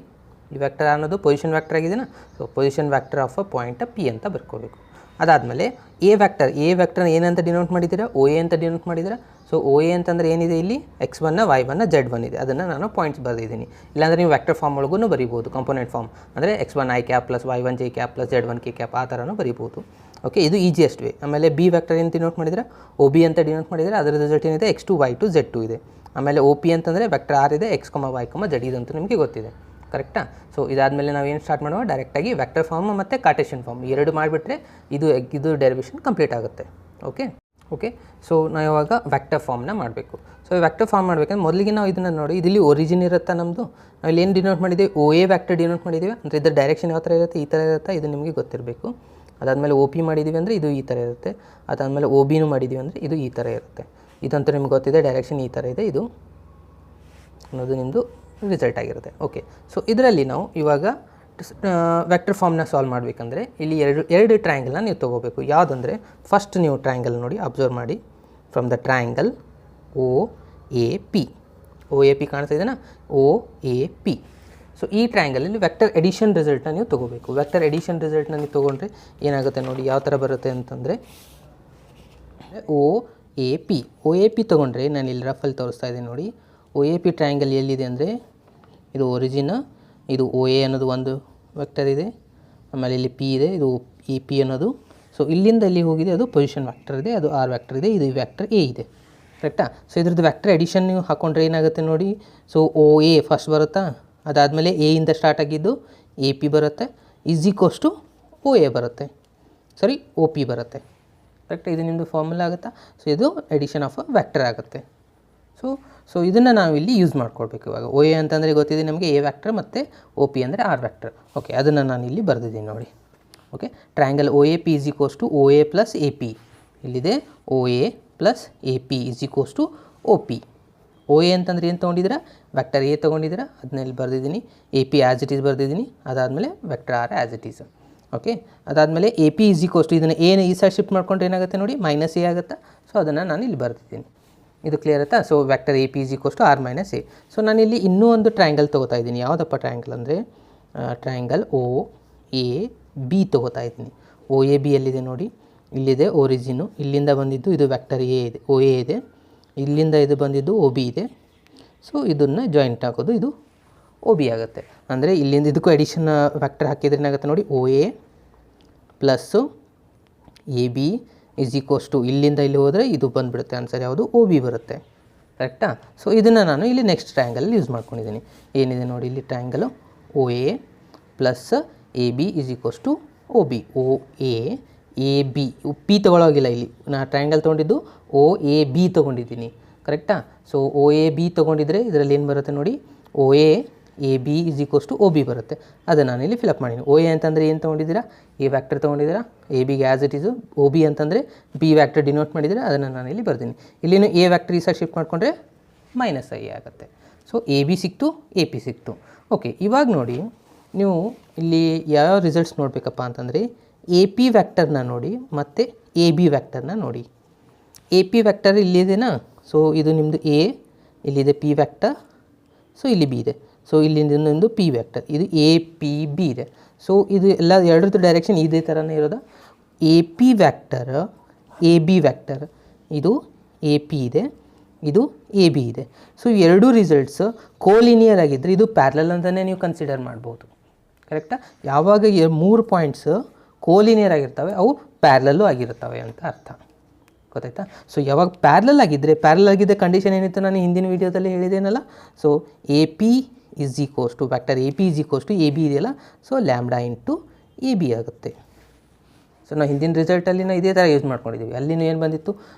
ಈ ವ್ಯಾಕ್ಟರ್ ಅನ್ನೋದು ಪೊಸಿಷನ್ ವ್ಯಾಕ್ಟರ್ ಆಗಿದೆನಾ. So position vector of a point P ಅಂತ ಬರ್ಕೋಬೇಕು. ಅದಾದಮೇಲೆ ಎ ವ್ಯಾಕ್ಟರ್ನ ಏನಂತ ಡಿನೋಟ್ ಮಾಡಿದ್ದೀರಾ, ಒ ಎ ಅಂತ ಡಿನೋಟ್ ಮಾಡಿದ್ದೀರಾ. ಸೊ ಒ ಎ ಅಂತಂದರೆ ಏನಿದೆ ಇಲ್ಲಿ, x1 y1 z1 ಇದೆ, ಅದನ್ನು ನಾನು ಪಾಯಿಂಟ್ಸ್ ಬರೆದಿದ್ದೀನಿ. ಇಲ್ಲಾಂದರೆ ನೀವು ವ್ಯಾಕ್ಟರ್ ಫಾರ್ಮ್ ಒಳಗೂ ಬರೀಬೋದು, ಕಾಂಪೋನೆಂಟ್ ಫಾರ್ಮ್ ಅಂದರೆ x1 i cap plus y1 j cap plus z1 k cap ಆ ಥರನೂ ಬರೀಬೋದು. ಓಕೆ, ಇದು ಈಜಿಯೆಸ್ಟ್ ವೇ. ಆಮೇಲೆ ಬಿ ವ್ಯಾಕ್ಟರ್ ಏನು ಡಿನೋಟ್ ಮಾಡಿದ್ರೆ, ಒ ಬಿ ಅಂತ ಡಿನೋಟ್ ಮಾಡಿದರೆ ಅದರ ರಿಸಲ್ಟ್ ಏನಿದೆ x2 y2 z2 ಇದೆ. ಆಮೇಲೆ ಒ ಪಿ ಅಂತಂದರೆ ವ್ಯಾಕ್ಟರ್ ಆರ್ ಇದೆ, x, y, z ಇದಂತೂ ನಿಮಗೆ ಗೊತ್ತಿದೆ, ಕರೆಕ್ಟಾ. ಸೊ ಇದಾದಮೇಲೆ ನಾವು ಏನು ಸ್ಟಾರ್ಟ್ ಮಾಡುವ, ಡೈರೆಕ್ಟಾಗಿ ವ್ಯಾಕ್ಟರ್ ಫಾರ್ಮ್ ಮತ್ತು ಕಾರ್ಟೇಷಿಯನ್ ಫಾರ್ಮ್ 2 ಮಾಡಿಬಿಟ್ರೆ ಇದು ಡೆರಿವೇಷನ್ ಕಂಪ್ಲೀಟ್ ಆಗುತ್ತೆ. ಓಕೆ, ಸೊ ನಾವು ಇವಾಗ ವ್ಯಾಕ್ಟರ್ ಫಾರ್ಮ್ನ ಮಾಡಬೇಕು. ಸೊ ವ್ಯಾಕ್ಟರ್ ಫಾರ್ಮ್ ಮಾಡಬೇಕಂದ್ರೆ ಮೊದಲಿಗೆ ನಾವು ಇದನ್ನು ನೋಡಿ, ಇಲ್ಲಿ ಒರಿಜಿನ್ ಇರುತ್ತಾ ನಮ್ಮದು, ನಾವು ಇಲ್ಲಿ ಏನು ಡಿನೋಟ್ ಮಾಡಿದ್ದೀವಿ, ಒ ಎ ವ್ಯಾಕ್ಟರ್ ಡಿನೋಟ್ ಮಾಡಿದ್ದೀವಿ ಅಂದರೆ ಇದರ ಡೈರೆಕ್ಷನ್ ಯಾವ ಥರ ಇರುತ್ತೆ, ಈ ಥರ ಇರುತ್ತೆ, ಇದು ನಿಮಗೆ ಗೊತ್ತಿರಬೇಕು. ಅದಾದಮೇಲೆ ಒ ಪಿ ಮಾಡಿದ್ದೀವಿ ಅಂದರೆ ಇದು ಈ ಥರ ಇರುತ್ತೆ. ಅದಾದಮೇಲೆ ಒ ಬಿನೂ ಮಾಡಿದ್ದೀವಿ ಅಂದರೆ ಇದು ಈ ಥರ ಇರುತ್ತೆ. ಇದಂತೂ ನಿಮ್ಗೆ ಗೊತ್ತಿದೆ, ಡೈರೆಕ್ಷನ್ ಈ ಥರ ಇದೆ, ಇದು ಅನ್ನೋದು ನಿಮ್ಮದು ರಿಸಲ್ಟ್ ಆಗಿರುತ್ತೆ. ಓಕೆ, ಸೊ ಇದರಲ್ಲಿ ನಾವು ಇವಾಗ ವೆಕ್ಟರ್ ಫಾರ್ಮ್ನ ಸಾಲ್ವ್ ಮಾಡಬೇಕಂದ್ರೆ ಇಲ್ಲಿ ಎರಡು ಟ್ರಯಾಂಗಲ್ನ ನೀವು ತೊಗೋಬೇಕು. ಯಾವುದಂದರೆ ಫಸ್ಟ್ ನೀವು ಟ್ರಯಾಂಗಲ್ ನೋಡಿ, ಅಬ್ಸರ್ವ್ ಮಾಡಿ, from the triangle O A P ಕಾಣ್ತಾ ಇದೆನಾ, ಒ ಎ ಪಿ. ಸೊ ಈ ಟ್ರಯಾಂಗಲಲ್ಲಿ ವೆಕ್ಟರ್ ಎಡಿಷನ್ ರಿಸಲ್ಟ್ನ ನೀವು ತೊಗೋಬೇಕು. ವೆಕ್ಟರ್ ಎಡಿಷನ್ ರಿಸಲ್ಟ್ನ ನೀವು ತೊಗೊಂಡ್ರೆ ಏನಾಗುತ್ತೆ ನೋಡಿ, ಯಾವ ಥರ ಬರುತ್ತೆ ಅಂತಂದರೆ ಒ ಎ ಪಿ ತೊಗೊಂಡ್ರೆ ನಾನು ಇಲ್ಲಿ ರಫಲ್ಲಿ ತೋರಿಸ್ತಾ ಇದ್ದೀನಿ ನೋಡಿ. ಒ ಎ ಪಿ ಟ್ರಯಾಂಗಲ್ ಎಲ್ಲಿದೆ ಅಂದರೆ ಇದು ಒರಿಜಿನ್, ಇದು ಒ ಎ ಅನ್ನೋದು ಒಂದು ವೆಕ್ಟರ್ ಇದೆ, ಆಮೇಲೆ ಇಲ್ಲಿ ಪಿ ಇದೆ, ಇದು ಈ ಪಿ ಅನ್ನೋದು. ಸೊ ಇಲ್ಲಿಂದ ಇಲ್ಲಿ ಹೋಗಿದೆ ಅದು ಪೊಸಿಷನ್ ವ್ಯಾಕ್ಟರ್ ಇದೆ, ಅದು ಆರ್ ವ್ಯಾಕ್ಟರ್ ಇದೆ, ಇದು ವ್ಯಾಕ್ಟರ್ ಎ ಇದೆ, ಕರೆಕ್ಟಾ. ಸೊ ಇದ್ರದ್ದು ವ್ಯಾಕ್ಟರ್ ಎಡಿಷನ್ ನೀವು ಹಾಕೊಂಡ್ರೆ ಏನಾಗುತ್ತೆ ನೋಡಿ. ಸೊ ಒ ಎ ಫಸ್ಟ್ ಬರುತ್ತಾ, ಅದಾದಮೇಲೆ ಎ ಇಂದ ಸ್ಟಾರ್ಟ್ ಆಗಿದ್ದು ಎ ಪಿ ಬರುತ್ತೆ, is equals to O A ಬರುತ್ತೆ, ಸಾರಿ ಒ ಪಿ ಬರುತ್ತೆ, ಕರೆಕ್ಟ್. ಇದು ನಿಮ್ಮದು ಫಾರ್ಮುಲಾ ಆಗುತ್ತಾ. ಸೊ ಇದು ಎಡಿಷನ್ ಆಫ್ ಅ ವ್ಯಾಕ್ಟರ್ ಆಗುತ್ತೆ. ಸೊ ಇದನ್ನು ನಾವು ಇಲ್ಲಿ ಯೂಸ್ ಮಾಡ್ಕೊಳ್ಬೇಕು. ಇವಾಗ ಒ ಎ ಅಂತಂದರೆ ಗೊತ್ತಿದೆ ನಮಗೆ, ಎ ವ್ಯಾಕ್ಟರ್ ಮತ್ತು ಒ ಪಿ ಅಂದರೆ ಆರ್ ವ್ಯಾಕ್ಟರ್. ಓಕೆ, ಅದನ್ನು ನಾನು ಇಲ್ಲಿ ಬರೆದಿದ್ದೀನಿ ನೋಡಿ. Okay, triangle O A P is equals to O A plus A P. ಇಲ್ಲಿದೆ O A plus A P is equals to O P. O A ಅಂತಂದರೆ ಏನು ತೊಗೊಂಡಿದ್ದೀರಾ, ವ್ಯಾಕ್ಟರ್ ಎ ತೊಗೊಂಡಿದ್ದೀರಾ, ಅದನ್ನ ಇಲ್ಲಿ ಬರೆದಿದ್ದೀನಿ. A P as it is ಬರೆದಿದ್ದೀನಿ. ಅದಾದಮೇಲೆ vector R as it is. Okay, ಅದಾದಮೇಲೆ A P is equals to ಇದನ್ನು ಏನು ಈ ಸೈಡ್ ಶಿಫ್ಟ್ ಮಾಡ್ಕೊಂಡ್ರೆ ಏನಾಗುತ್ತೆ ನೋಡಿ, ಮೈನಸ್ ಎ ಆಗುತ್ತಾ. ಸೊ ಅದನ್ನು ನಾನು ಇಲ್ಲಿ ಬರೆದಿದ್ದೀನಿ. ಇದು ಕ್ಲಿಯರ್ ಆಯ್ತಾ. So vector A P is equals to R minus A. So ನಾನಿಲ್ಲಿ ಇನ್ನೂ ಒಂದು ಟ್ರಯಾಂಗಲ್ ತೊಗೋತಾ ಇದ್ದೀನಿ. ಯಾವುದಪ್ಪ ಟ್ರಯಾಂಗಲ್ ಅಂದರೆ ಟ್ರಯಾಂಗಲ್ ಒ ಎ ಬಿ ತೊಗೋತಾ ಇದ್ದೀನಿ. ಒ ಎ ಬಿ ಎಲ್ಲಿದೆ ನೋಡಿ, ಇಲ್ಲಿದೆ ಒರಿಜಿನು, ಇಲ್ಲಿಂದ ಬಂದಿದ್ದು ಇದು ವ್ಯಾಕ್ಟರ್ ಎ ಇದೆ, ಒ ಎ ಇದೆ, ಇಲ್ಲಿಂದ ಇದು ಬಂದಿದ್ದು ಒ ಬಿ ಇದೆ. ಸೊ ಇದನ್ನು ಜಾಯಿಂಟ್ ಹಾಕೋದು, ಇದು ಒ ಬಿ ಆಗುತ್ತೆ. ಅಂದರೆ ಇಲ್ಲಿಂದ ಇದಕ್ಕೂ ಎಡಿಷನ್ ವ್ಯಾಕ್ಟರ್ ಹಾಕಿದ್ರೆ ಏನಾಗುತ್ತೆ ನೋಡಿ, O A plus A B is equals to, ಇಲ್ಲಿಂದ ಇಲ್ಲಿ ಹೋದರೆ ಇದು ಬಂದುಬಿಡುತ್ತೆ ಆನ್ಸರ್ ಯಾವುದು, ಒ ಬಿ ಬರುತ್ತೆ, ಕರೆಕ್ಟಾ. ಸೊ ಇದನ್ನು ನಾನು ಇಲ್ಲಿ ನೆಕ್ಸ್ಟ್ ಟ್ರಯಾಂಗಲಲ್ಲಿ ಯೂಸ್ ಮಾಡ್ಕೊಂಡಿದ್ದೀನಿ. ಏನಿದೆ ನೋಡಿ ಇಲ್ಲಿ triangle O A plus A B is equals to O B. O A B P ತೊಗೊಳೋಗಿಲ್ಲ, ಇಲ್ಲಿ ನಾನು ಟ್ರಯಾಂಗಲ್ ತೊಗೊಂಡಿದ್ದು ಒ ಎ ಬಿ ತೊಗೊಂಡಿದ್ದೀನಿ, ಕರೆಕ್ಟಾ. ಸೊ ಒ ಎ ಬಿ ತೊಗೊಂಡಿದ್ರೆ ಇದರಲ್ಲಿ ಏನು ಬರುತ್ತೆ ನೋಡಿ, O A B is equals to O B ಬರುತ್ತೆ. ಅದನ್ನು ನಾನು ಇಲ್ಲಿ ಫಿಲಪ್ ಮಾಡೀನಿ. ಒ ಎ ಅಂತಂದರೆ ಏನು ತೊಗೊಂಡಿದ್ದೀರಾ, ಎ ವ್ಯಾಕ್ಟರ್ ತೊಗೊಂಡಿದ್ದೀರಾ, ಎ ಬಿಗೆ as it is. O B ಅಂತಂದರೆ ಬಿ ವ್ಯಾಕ್ಟರ್ ಡಿನೋಟ್ ಮಾಡಿದ್ದೀರಾ, ಅದನ್ನು ನಾನು ಇಲ್ಲಿ ಬರ್ತೀನಿ. ಇಲ್ಲಿನೂ ಎ ವ್ಯಾಕ್ಟರ್ ಈ ಸೈಡ್ ಶಿಫ್ಟ್ ಮಾಡಿಕೊಂಡ್ರೆ ಮೈನಸ್ ಐ ಆಗುತ್ತೆ. ಸೊ ಎ ಬಿ ಸಿಕ್ತು, ಎ ಪಿ ಸಿಕ್ತು. ಓಕೆ, ಇವಾಗ ನೋಡಿ ನೀವು ಇಲ್ಲಿ ಯಾವ ರಿಸಲ್ಟ್ಸ್ ನೋಡಬೇಕಪ್ಪ ಅಂತಂದರೆ ಎ ಪಿ ವ್ಯಾಕ್ಟರ್ನ ನೋಡಿ ಮತ್ತು ಎ ಬಿ ವ್ಯಾಕ್ಟರ್ನ ನೋಡಿ. ಎ ಪಿ ವ್ಯಾಕ್ಟರ್ ಇಲ್ಲಿದೆನಾ, ಸೊ ಇದು ನಿಮ್ಮದು ಎ, ಇಲ್ಲಿದೆ ಪಿ ವ್ಯಾಕ್ಟರ್, ಸೊ ಇಲ್ಲಿ ಬಿ ಇದೆ. ಸೊ ಇಲ್ಲಿಂದ ನಿಮ್ಮದು ಪಿ ವ್ಯಾಕ್ಟರ್, ಇದು ಎ ಪಿ ಬಿ ಇದೆ. ಸೊ ಇದು ಎಲ್ಲ ಎರಡರದ್ದು ಡೈರೆಕ್ಷನ್ ಇದೇ ಥರನೇ ಇರೋದು. A P vector A B vector, ಇದು ಎ ಪಿ ಇದೆ, ಇದು ಎ ಬಿ ಇದೆ. ಸೊ ಎರಡೂ ರಿಸಲ್ಟ್ಸ್ ಕೋಲಿನಿಯರ್ ಆಗಿದ್ದರೆ ಇದು ಪ್ಯಾರಲಲ್ ಅಂತಲೇ ನೀವು ಕನ್ಸಿಡರ್ ಮಾಡ್ಬೋದು. ಕರೆಕ್ಟಾ? ಯಾವಾಗ 3 ಪಾಯಿಂಟ್ಸ್ ಕೋಲಿನಿಯರ್ ಆಗಿರ್ತವೆ ಅವು ಪ್ಯಾರಲಲ್ಲು ಆಗಿರ್ತವೆ ಅಂತ ಅರ್ಥ. ಗೊತ್ತಾಯ್ತಾ? ಸೊ ಯಾವಾಗ ಪ್ಯಾರಲಲ್ ಆಗಿದ್ದ ಕಂಡೀಷನ್ ಏನಿತ್ತು ನಾನು ಹಿಂದಿನ ವೀಡಿಯೋದಲ್ಲಿ ಹೇಳಿದ್ದೇನಲ್ಲ. So A P is equals to vector A P is equals to A B ಇದೆಯಲ್ಲ, so lambda into A B ಆಗುತ್ತೆ. ಸೊ ನಾವು ಹಿಂದಿನ ರಿಸಲ್ಟಲ್ಲಿ ನಾವು ಇದೇ ಥರ ಯೂಸ್ ಮಾಡ್ಕೊಂಡಿದ್ದೀವಿ. ಅಲ್ಲಿನೂ ಏನು ಬಂದಿತ್ತು,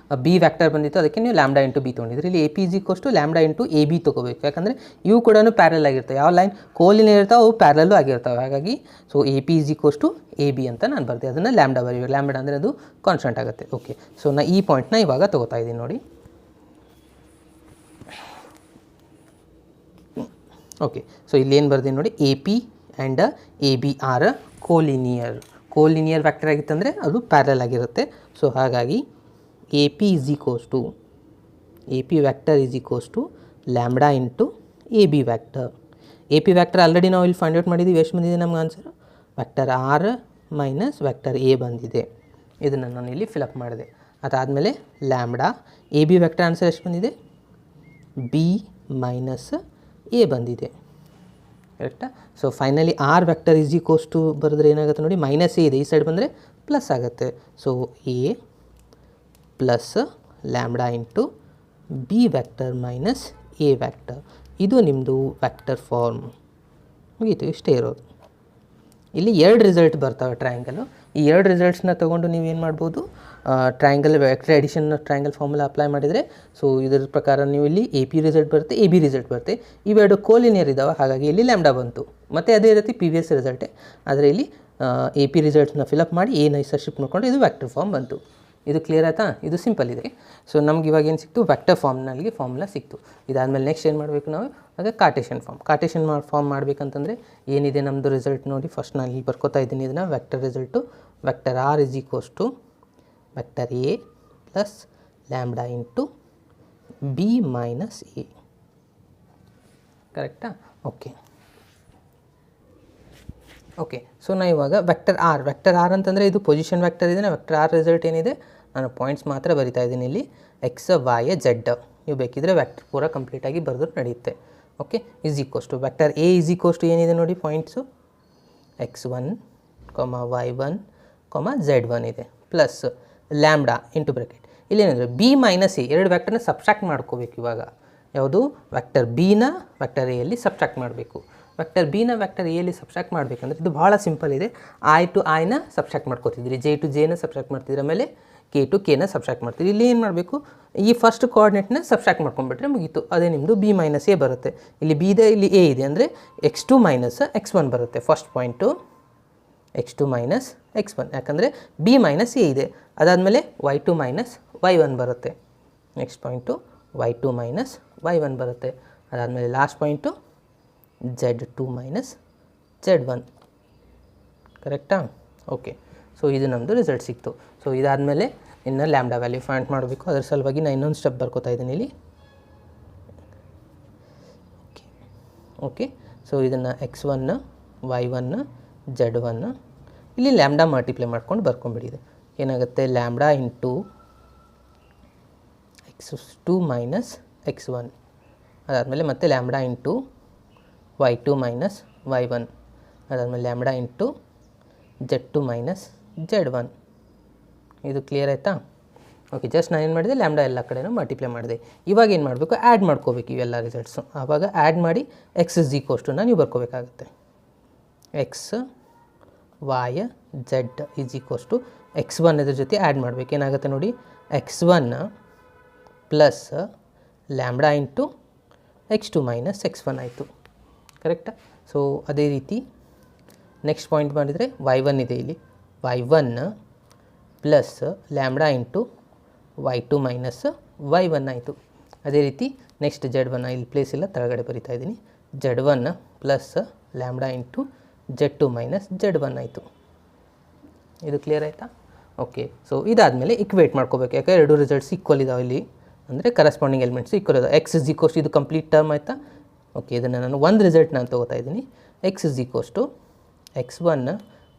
ಬಿ ವ್ಯಾಕ್ಟರ್ ಬಂದಿತ್ತು, ಅದಕ್ಕೆ ನೀವು ಲ್ಯಾಂಬ್ಡಾ ಇಂಟು ಬಿ ತೊಗೊಂಡಿದ್ರಿ. ಇಲ್ಲಿ A P is equals to lambda into A B ತೊಗೋಬೇಕು. ಯಾಕಂದರೆ ಇವು ಕೂಡ ಪ್ಯಾರಲ್ ಆಗಿರ್ತವೆ. ಯಾವ ಲೈನ್ ಕೋಲಿನಿಯರ್ ಇರ್ತಾವೆ ಅವು ಪ್ಯಾರಲ್ಲೂ ಆಗಿರ್ತವೆ. ಹಾಗಾಗಿ so A P is equals to A B ಅಂತ ನಾನು ಬರ್ತೀನಿ. ಅದನ್ನು ಲ್ಯಾಂಬ್ಡಾ ಬರೀಬೇಕು. ಲ್ಯಾಂಬ್ಡಾ ಅಂದರೆ ಅದು ಕಾನ್ಸ್ಟೆಂಟ್ ಆಗುತ್ತೆ. ಓಕೆ, ಸೊ ನಾನು ಈ ಪಾಯಿಂಟ್ನ ಇವಾಗ ತೊಗೋತಾ ಇದ್ದೀನಿ ನೋಡಿ. ಓಕೆ, ಸೊ ಇಲ್ಲಿ ಏನು ಬರ್ತೀನಿ ನೋಡಿ, A P and A B are collinear vector ಆಗಿತ್ತಂದರೆ ಅದು ಪ್ಯಾರಲ್ ಆಗಿರುತ್ತೆ. ಸೊ ಹಾಗಾಗಿ A P is equals to A P vector is equals to lambda into A B vector. A P vector already ನಾವು ಇಲ್ಲಿ ಫೈಂಡ್ ಔಟ್ ಮಾಡಿದ್ದೀವಿ. ಎಷ್ಟು ಬಂದಿದೆ ನಮ್ಗೆ answer? Vector R minus vector A ಬಂದಿದೆ. ಇದನ್ನು ನಾನು ಇಲ್ಲಿ ಫಿಲಪ್ ಮಾಡಿದೆ. ಅದಾದಮೇಲೆ lambda A B vector answer ಎಷ್ಟು ಬಂದಿದೆ? ಬಿ ಮೈನಸ್ ಎ ಬಂದಿದೆ. ಕರೆಕ್ಟಾ? So finally R vector is equals to ಬರೆದ್ರೆ ಏನಾಗುತ್ತೆ ನೋಡಿ, ಮೈನಸ್ ಎ ಇದೆ, ಈ ಸೈಡ್ ಬಂದರೆ ಪ್ಲಸ್ ಆಗುತ್ತೆ. So A plus lambda into B vector minus A vector. ಇದು ನಿಮ್ಮದು ವ್ಯಾಕ್ಟರ್ ಫಾರ್ಮ್ ಮುಗೀತು. ಇಷ್ಟೇ ಇರೋದು. ಇಲ್ಲಿ 2 ರಿಸಲ್ಟ್ ಬರ್ತವೆ ಟ್ರಯಾಂಗಲು. ಈ 2 ರಿಸಲ್ಟ್ಸ್ನ ತೊಗೊಂಡು ನೀವೇನು ಮಾಡ್ಬೋದು, triangle vector addition triangle formula apply ಮಾಡಿದರೆ, ಸೊ ಇದರ ಪ್ರಕಾರ ನೀವು ಇಲ್ಲಿ ಎ ಪಿ ರಿಸಲ್ಟ್ ಬರುತ್ತೆ, ಎ ಬಿ ರಿಸಲ್ಟ್ ಬರುತ್ತೆ. ಇವೆರಡು ಕೋಲಿನಿಯರ್ ಇದ್ದಾವೆ, ಹಾಗಾಗಿ ಇಲ್ಲಿ ಲ್ಯಾಂಬ್ಡಾ ಬಂತು. ಮತ್ತು ಅದೇ ರೀತಿ ಪಿ ವಿ ಎಸ್ ರಿಸಲ್ಟೇ, ಆದರೆ ಇಲ್ಲಿ ಎ ಪಿ ರಿಸಲ್ಟ್ಸ್ನ ಫಿಲಪ್ ಮಾಡಿ ಎನ ಶಿಫ್ಟ್ ಮಾಡ್ಕೊಂಡು ಇದು ವ್ಯಾಕ್ಟರ್ ಫಾರ್ಮ್ ಬಂತು. ಇದು ಕ್ಲಿಯರ್ ಆಯಿತಾ? ಇದು ಸಿಂಪಲ್ ಇದೆ. ಸೊ ನಮ್ಗೆ ಇವಾಗ ಏನು ಸಿಕ್ತು, ವ್ಯಾಕ್ಟರ್ ಫಾರ್ಮ್ನಲ್ಲಿ ಫಾರ್ಮುಲಾ ಸಿಕ್ತು. ಇದಾದಮೇಲೆ ನೆಕ್ಸ್ಟ್ ಏನು ಮಾಡಬೇಕು ನಾವು, ಅದೇ ಕಾರ್ಟೇಷನ್ ಫಾರ್ಮ್ ಮಾಡಬೇಕಂತಂದರೆ ಏನಿದೆ ನಮ್ಮದು ರಿಸಲ್ಟ್ ನೋಡಿ. ಫಸ್ಟ್ ನಾನು ಇಲ್ಲಿ ಬರ್ಕೋತಾ ಇದ್ದೀನಿ ಇದನ್ನು. Vector result vector R is equals to vector A plus lambda into B minus A. ಕರೆಕ್ಟಾ? ಓಕೆ, ಸೊ ನಾವು ಇವಾಗ ವ್ಯಾಕ್ಟರ್ ಆರ್ ಅಂತಂದರೆ ಇದು ಪೊಸಿಷನ್ ವ್ಯಾಕ್ಟರ್ ಇದೆ. ವ್ಯಾಕ್ಟರ್ ಆರ್ ರಿಸಲ್ಟ್ ಏನಿದೆ, ನಾನು ಪಾಯಿಂಟ್ಸ್ ಮಾತ್ರ ಬರಿತಾ ಇದ್ದೀನಿ ಇಲ್ಲಿ. ಎಕ್ಸ್ ವೈ ಝೆಡ್ ನೀವು ಬೇಕಿದ್ರೆ ವ್ಯಾಕ್ಟರ್ ಪೂರ ಕಂಪ್ಲೀಟಾಗಿ ಬರೆದ್ರು ನಡೆಯುತ್ತೆ. Okay, is equals to vector A is equals to ಏನಿದೆ ನೋಡಿ ಪಾಯಿಂಟ್ಸು, x1, y1, z1 ಇದೆ, ಪ್ಲಸ್ ಲ್ಯಾಂಬ್ಡಾ ಇಂಟು ಬ್ರ್ಯಾಕೆಟ್. ಇಲ್ಲೇನಿದ್ರೆ ಬಿ ಮೈನಸ್ ಎ, 2 ವ್ಯಾಕ್ಟರ್ನ ಸಬ್ಸ್ಟ್ರಾಕ್ಟ್ ಮಾಡ್ಕೋಬೇಕು. ಇವಾಗ ಯಾವುದು ವ್ಯಾಕ್ಟರ್ ಬಿನ ವ್ಯಾಕ್ಟರ್ ಎಯಲ್ಲಿ ಸಬ್ಸ್ಟ್ರಾಕ್ಟ್ ಮಾಡಬೇಕು. ವ್ಯಾಕ್ಟರ್ ಬಿನ ವ್ಯಾಕ್ಟರ್ ಎಯಲ್ಲಿ ಸಬ್ಸ್ಟ್ರಾಕ್ಟ್ ಮಾಡಬೇಕಂದ್ರೆ ಇದು ಭಾಳ ಸಿಂಪಲ್ ಇದೆ. ಐ ಟು ಐನ ಸಬ್ಸ್ಟ್ರಾಕ್ಟ್ ಮಾಡ್ಕೋತಿದ್ರಿ, ಜೆ ಟು ಜೆನ ಸಬ್ಸ್ಟ್ರಾಕ್ಟ್ ಮಾಡ್ತಿದ್ರಿ, ಆಮೇಲೆ ಕೆ ಟು ಕೆನ ಸಬ್ಸ್ಟ್ರಾಕ್ಟ್ ಮಾಡ್ತೀರಿ. ಇಲ್ಲಿ ಏನು ಮಾಡಬೇಕು, ಈ ಫಸ್ಟ್ ಕೋಆರ್ಡಿನೇಟ್ನ ಸಬ್ಸ್ಟ್ರಾಕ್ಟ್ ಮಾಡ್ಕೊಂಡ್ಬಿಟ್ರೆ ಮುಗೀತು. ಅದೇ ನಿಮ್ಮದು ಬಿ ಮೈನಸ್ ಎ ಬರುತ್ತೆ. ಇಲ್ಲಿ ಬಿ ಇದೆ, ಇಲ್ಲಿ ಎ ಇದೆ, ಅಂದರೆ x2 ಮೈನಸ್ x1 ಬರುತ್ತೆ. First point x2 minus x1, ಯಾಕಂದರೆ ಬಿ ಮೈನಸ್ ಎ ಇದೆ. ಅದಾದಮೇಲೆ y2 ಮೈನಸ್ y1 ಬರುತ್ತೆ. Next point y2 minus y1 ಬರುತ್ತೆ. ಅದಾದಮೇಲೆ last point z2 minus z1. ಕರೆಕ್ಟಾ? ಓಕೆ, ಸೊ ಇದು ನಮ್ಮದು ರಿಸಲ್ಟ್ ಸಿಕ್ತು. ಸೊ ಇದಾದಮೇಲೆ ಇನ್ನು ಲ್ಯಾಂಬ್ಡಾ ವ್ಯಾಲ್ಯೂ ಫೈಂಡ್ ಮಾಡಬೇಕು. ಅದರ ಸಲುವಾಗಿ ನಾನು ಇನ್ನೊಂದು ಸ್ಟೆಪ್ ಬರ್ಕೋತಾ ಇದ್ದೀನಿ ಇಲ್ಲಿ. ಓಕೆ, ಸೊ ಇದನ್ನು x1 y1 z1 ಇಲ್ಲಿ ಲ್ಯಾಂಬ್ಡಾ ಮಲ್ಟಿಪ್ಲೈ ಮಾಡ್ಕೊಂಡು ಬರ್ಕೊಂಬಿಡಿದೆ. ಏನಾಗುತ್ತೆ, lambda into x2 minus x1. ಅದಾದಮೇಲೆ ಮತ್ತೆ lambda into y2 minus y1. ಅದಾದಮೇಲೆ lambda into z2 minus z1. ಇದು ಕ್ಲಿಯರ್ ಆಯಿತಾ? ಓಕೆ, ಜಸ್ಟ್ ನಾನು ಏನು ಮಾಡಿದೆ, ಲ್ಯಾಂಬ್ಡಾ ಎಲ್ಲ ಕಡೆನೂ ಮಲ್ಟಿಪ್ಲೈ ಮಾಡಿದೆ. ಇವಾಗ ಏನು ಮಾಡಬೇಕು, ಆ್ಯಡ್ ಮಾಡ್ಕೋಬೇಕು ಇವೆಲ್ಲ ರಿಸಲ್ಟ್ಸು. ಆವಾಗ ಆ್ಯಡ್ ಮಾಡಿ ಎಕ್ಸ್ ಇಸ್ ಈಕ್ವಲ್ಸ್ ಟು ನೀವು ಬರ್ಕೋಬೇಕಾಗುತ್ತೆ. X Y Z is equals to x1 ಇದ್ರ ಜೊತೆ ಆ್ಯಡ್ ಮಾಡಬೇಕು. ಏನಾಗುತ್ತೆ ನೋಡಿ, x1 plus lambda into x2 minus x1 ಆಯಿತು. ಕರೆಕ್ಟಾ? ಸೊ ಅದೇ ರೀತಿ ನೆಕ್ಸ್ಟ್ ಪಾಯಿಂಟ್ ಮಾಡಿದರೆ y1 ಇದೆ, ಇಲ್ಲಿ y1 plus lambda into y2 minus y1 ಆಯಿತು. ಅದೇ ರೀತಿ ನೆಕ್ಸ್ಟ್ z1 ಇಲ್ಲಿ ಪ್ಲೇಸ್ ಇಲ್ಲ, ಕೆಳಗಡೆ ಬರಿತಾ ಇದ್ದೀನಿ. z1 plus lambda into Z2 minus Z1 ಆಯಿತು. ಇದು ಕ್ಲಿಯರ್ ಆಯಿತಾ? ಓಕೆ. ಸೊ ಇದಾದಮೇಲೆ ಇಕ್ವೇಟ್ ಮಾಡ್ಕೋಬೇಕು, ಯಾಕೆ ಎರಡು ರಿಸಲ್ಟ್ಸ್ ಈಕ್ವಲ್ ಇದಾವೆ ಇಲ್ಲಿ, ಅಂದರೆ ಕರೆಸ್ಪಾಂಡಿಂಗ್ ಎಲಿಮೆಂಟ್ಸ್ ಈಕ್ವಲ್ ಇದಾವೆ. ಎಕ್ಸ್ ಇಸ್ ಈಕ್ವಸ್ ಇದು ಕಂಪ್ಲೀಟ್ ಟರ್ಮ್ ಆಯಿತಾ? ಓಕೆ, ಇದನ್ನು ನಾನು ಒಂದು ರಿಸಲ್ಟ್ ನಾನು ತೊಗೋತಾ ಇದ್ದೀನಿ. X is equals to x1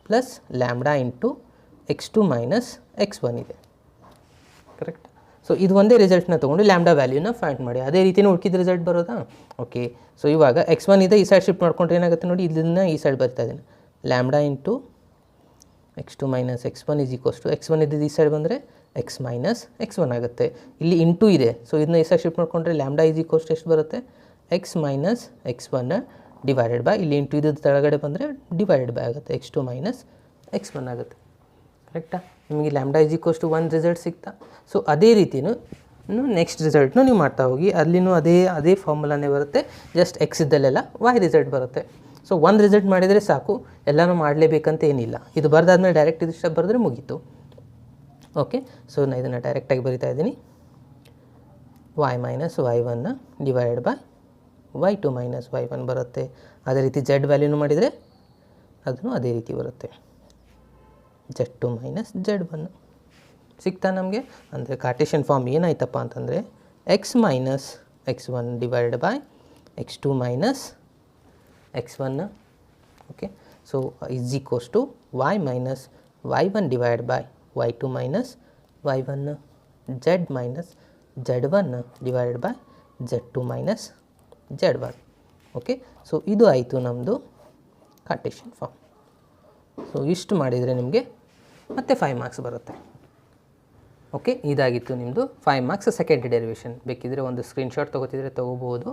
plus lambda into x2 minus x1 ಇದೆ, ಕರೆಕ್ಟ್? ಸೊ ಇದು ಒಂದೇ ರಿಸಲ್ಟ್ನ ತೊಗೊಂಡು ಲ್ಯಾಂಬ್ಡಾ ವ್ಯಾಲ್ಯೂನ ಫೈಂಡ್ ಮಾಡಿ. ಅದೇ ರೀತಿಯೂ ಉಳ್ಕಿದ ರಿಸಲ್ಟ್ ಬರೋದಾ? ಓಕೆ. ಸೊ ಇವಾಗ x1 ಇದೆ, ಈ ಸೈಡ್ ಶಿಫ್ಟ್ ಮಾಡ್ಕೊಂಡ್ರೆ ಏನಾಗುತ್ತೆ ನೋಡಿ, ಇದನ್ನು ಈ ಸೈಡ್ ಬರ್ತಾ ಇದ್ದೀನಿ. Lambda into x2 minus x1 is equals to x1 ಇದ್ದಿದ್ದು ಈ ಸೈಡ್ ಬಂದರೆ x ಮೈನಸ್ x1 ಆಗುತ್ತೆ. ಇಲ್ಲಿ ಇಂಟು ಇದೆ, ಸೊ ಇದನ್ನ ಈ ಸೈಡ್ ಶಿಫ್ಟ್ ಮಾಡ್ಕೊಂಡ್ರೆ ಲ್ಯಾಂಬ್ಡಾ ಇಸ್ ಈಕ್ವಸ್ ಟು ಎಷ್ಟು ಬರುತ್ತೆ? x minus x1 divided by, ಇಲ್ಲಿ ಇಂಟು ಇದ್ದು ಕೆಳಗಡೆ ಬಂದರೆ ಡಿವೈಡೆಡ್ ಬೈ ಆಗುತ್ತೆ, x2 ಮೈನಸ್ x1 ಆಗುತ್ತೆ, ಕರೆಕ್ಟಾ? ನಿಮಗೆ lambda is equals to 1 result ಸಿಗ್ತಾ? ಸೊ ಅದೇ ರೀತಿಯೂ ನೆಕ್ಸ್ಟ್ ರಿಸಲ್ಟ್ನು ನೀವು ಮಾಡ್ತಾ ಹೋಗಿ, ಅಲ್ಲಿನೂ ಅದೇ ಫಾರ್ಮುಲಾನೇ ಬರುತ್ತೆ, ಜಸ್ಟ್ ಎಕ್ಸ್ ಇದ್ದಲ್ಲೆಲ್ಲ y ರಿಸಲ್ಟ್ ಬರುತ್ತೆ. ಸೊ ಒಂದು ರಿಸಲ್ಟ್ ಮಾಡಿದರೆ ಸಾಕು, ಎಲ್ಲನೂ ಮಾಡಲೇಬೇಕಂತ ಏನಿಲ್ಲ. ಇದು ಬರೆದಾದ್ಮೇಲೆ ಡೈರೆಕ್ಟ್ ಇದು ಸ್ಟೆಪ್ ಬರೆದ್ರೆ ಮುಗೀತು. ಓಕೆ. ಸೊ ನಾನು ಇದನ್ನು ಡೈರೆಕ್ಟಾಗಿ ಬರಿತಾ ಇದ್ದೀನಿ. y minus y1 divided by y2 minus y1 ಬರುತ್ತೆ. ಅದೇ ರೀತಿ z ವ್ಯಾಲ್ಯೂನು ಮಾಡಿದರೆ ಅದನ್ನು ಅದೇ ರೀತಿ ಬರುತ್ತೆ, Z2 ಮೈನಸ್ Z1 ಸಿಗ್ತಾ ನಮಗೆ. ಅಂದರೆ ಕಾರ್ಟೇಷನ್ ಫಾರ್ಮ್ ಏನಾಯ್ತಪ್ಪ ಅಂತಂದರೆ x minus x1 divided by x2 minus x1. Okay. So is equals to y minus y1 divide by y2 minus y1, z minus z1 divided by z2 minus z1. Okay. So ಇದು ಆಯಿತು ನಮ್ಮದು Cartesian form. So ಇಷ್ಟು ಮಾಡಿದರೆ ನಿಮಗೆ ಮತ್ತೆ 5 marks ಬರುತ್ತೆ. Okay, ಇದಾಗಿತ್ತು ನಿಮ್ಮದು 5 ಮಾರ್ಕ್ಸ್ ಸೆಕೆಂಡ್ ಡೆರಿವೇಷನ್. ಬೇಕಿದ್ದರೆ ಒಂದು ಸ್ಕ್ರೀನ್ಶಾಟ್ ತೊಗೋತಿದ್ರೆ ತೊಗೋಬೋದು.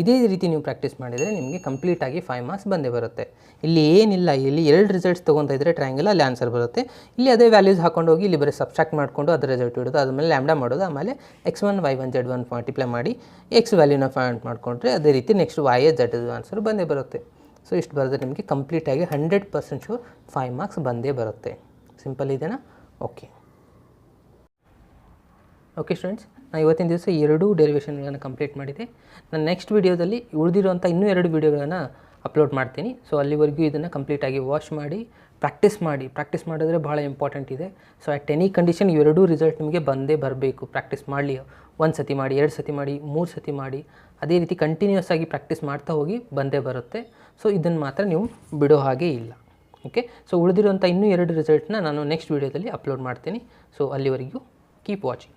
ಇದೇ ರೀತಿ ನೀವು ಪ್ರಾಕ್ಟೀಸ್ ಮಾಡಿದರೆ ನಿಮಗೆ ಕಂಪ್ಲೀಟಾಗಿ 5 ಮಾರ್ಕ್ಸ್ ಬಂದೇ ಬರುತ್ತೆ. ಇಲ್ಲಿ ಏನಿಲ್ಲ, ಇಲ್ಲಿ 2 ರಿಸಲ್ಟ್ಸ್ ತೊಗೊತಾ ಇದ್ದರೆ ಟ್ರಯಾಂಗಲ್ ಅಲ್ಲಿ ಆನ್ಸರ್ ಬರುತ್ತೆ. ಇಲ್ಲಿ ಅದೇ ವ್ಯಾಲ್ಯೂಸ್ ಹಾಕೊಂಡು ಹೋಗಿ ಇಲ್ಲಿ ಬರೀ ಸಬ್ಸ್ಟ್ರಾಕ್ಟ್ ಮಾಡಿಕೊಂಡು ಅದರ ರಿಸಲ್ಟ್ ಇಡೋದು, ಆದಮೇಲೆ ಲ್ಯಾಂಬ್ಡಾ ಮಾಡೋದು, ಆಮೇಲೆ x1 y1 z1 ಮಲ್ಟಿಪ್ಲೈ ಮಾಡಿ ಎಕ್ಸ್ ವ್ಯಾಲ್ಯೂನ ಫೈಂಡ್ ಮಾಡಿಕೊಂಡ್ರೆ ಅದೇ ರೀತಿ ನೆಕ್ಸ್ಟ್ y z ಆನ್ಸರ್ ಬಂದೇ ಬರುತ್ತೆ. ಸೊ ಇಷ್ಟು ಬರೆದ್ರೆ ನಿಮಗೆ ಕಂಪ್ಲೀಟಾಗಿ 100% ಶೂರ್ 5 ಮಾರ್ಕ್ಸ್ ಬಂದೇ ಬರುತ್ತೆ. ಸಿಂಪಲ್ ಇದೆನಾ? ಓಕೆ ಸ್ಟೂಡೆಂಟ್ಸ್, ನಾನು ಇವತ್ತಿನ ದಿವಸ 2 ಡೆರಿವೇಷನ್ಗಳನ್ನು ಕಂಪ್ಲೀಟ್ ಮಾಡಿದೆ. ನಾನು ನೆಕ್ಸ್ಟ್ ವೀಡಿಯೋದಲ್ಲಿ ಉಳಿದಿರುವಂಥ ಇನ್ನೂ 2 ವೀಡಿಯೋಗಳನ್ನು ಅಪ್ಲೋಡ್ ಮಾಡ್ತೀನಿ. ಸೊ ಅಲ್ಲಿವರೆಗೂ ಇದನ್ನು ಕಂಪ್ಲೀಟಾಗಿ ವಾಚ್ ಮಾಡಿ ಪ್ರಾಕ್ಟೀಸ್ ಮಾಡಿದ್ರೆ ಭಾಳ ಇಂಪಾರ್ಟೆಂಟ್ ಇದೆ. ಸೊ ಅಟ್ ಎನಿ ಕಂಡೀಷನ್ ಇವೆರಡೂ ರಿಸಲ್ಟ್ ನಿಮಗೆ ಬಂದೇ ಬರಬೇಕು. ಪ್ರಾಕ್ಟೀಸ್ ಮಾಡಲಿ, 1 ಸತಿ ಮಾಡಿ, 2 ಸತಿ ಮಾಡಿ, 3 ಸತಿ ಮಾಡಿ, ಅದೇ ರೀತಿ ಕಂಟಿನ್ಯೂಸ್ ಆಗಿ ಪ್ರಾಕ್ಟೀಸ್ ಮಾಡ್ತಾ ಹೋಗಿ ಬಂದೇ ಬರುತ್ತೆ. ಸೊ ಇದನ್ನು ಮಾತ್ರ ನೀವು ಬಿಡೋ ಹಾಗೆ ಇಲ್ಲ. ಓಕೆ. ಸೊ ಉಳಿದಿರುವಂಥ ಇನ್ನೂ 2 ರಿಸಲ್ಟ್ನ ನಾನು ನೆಕ್ಸ್ಟ್ ವೀಡಿಯೋದಲ್ಲಿ ಅಪ್ಲೋಡ್ ಮಾಡ್ತೀನಿ. ಸೊ ಅಲ್ಲಿವರೆಗೂ ಕೀಪ್ ವಾಚಿಂಗ್.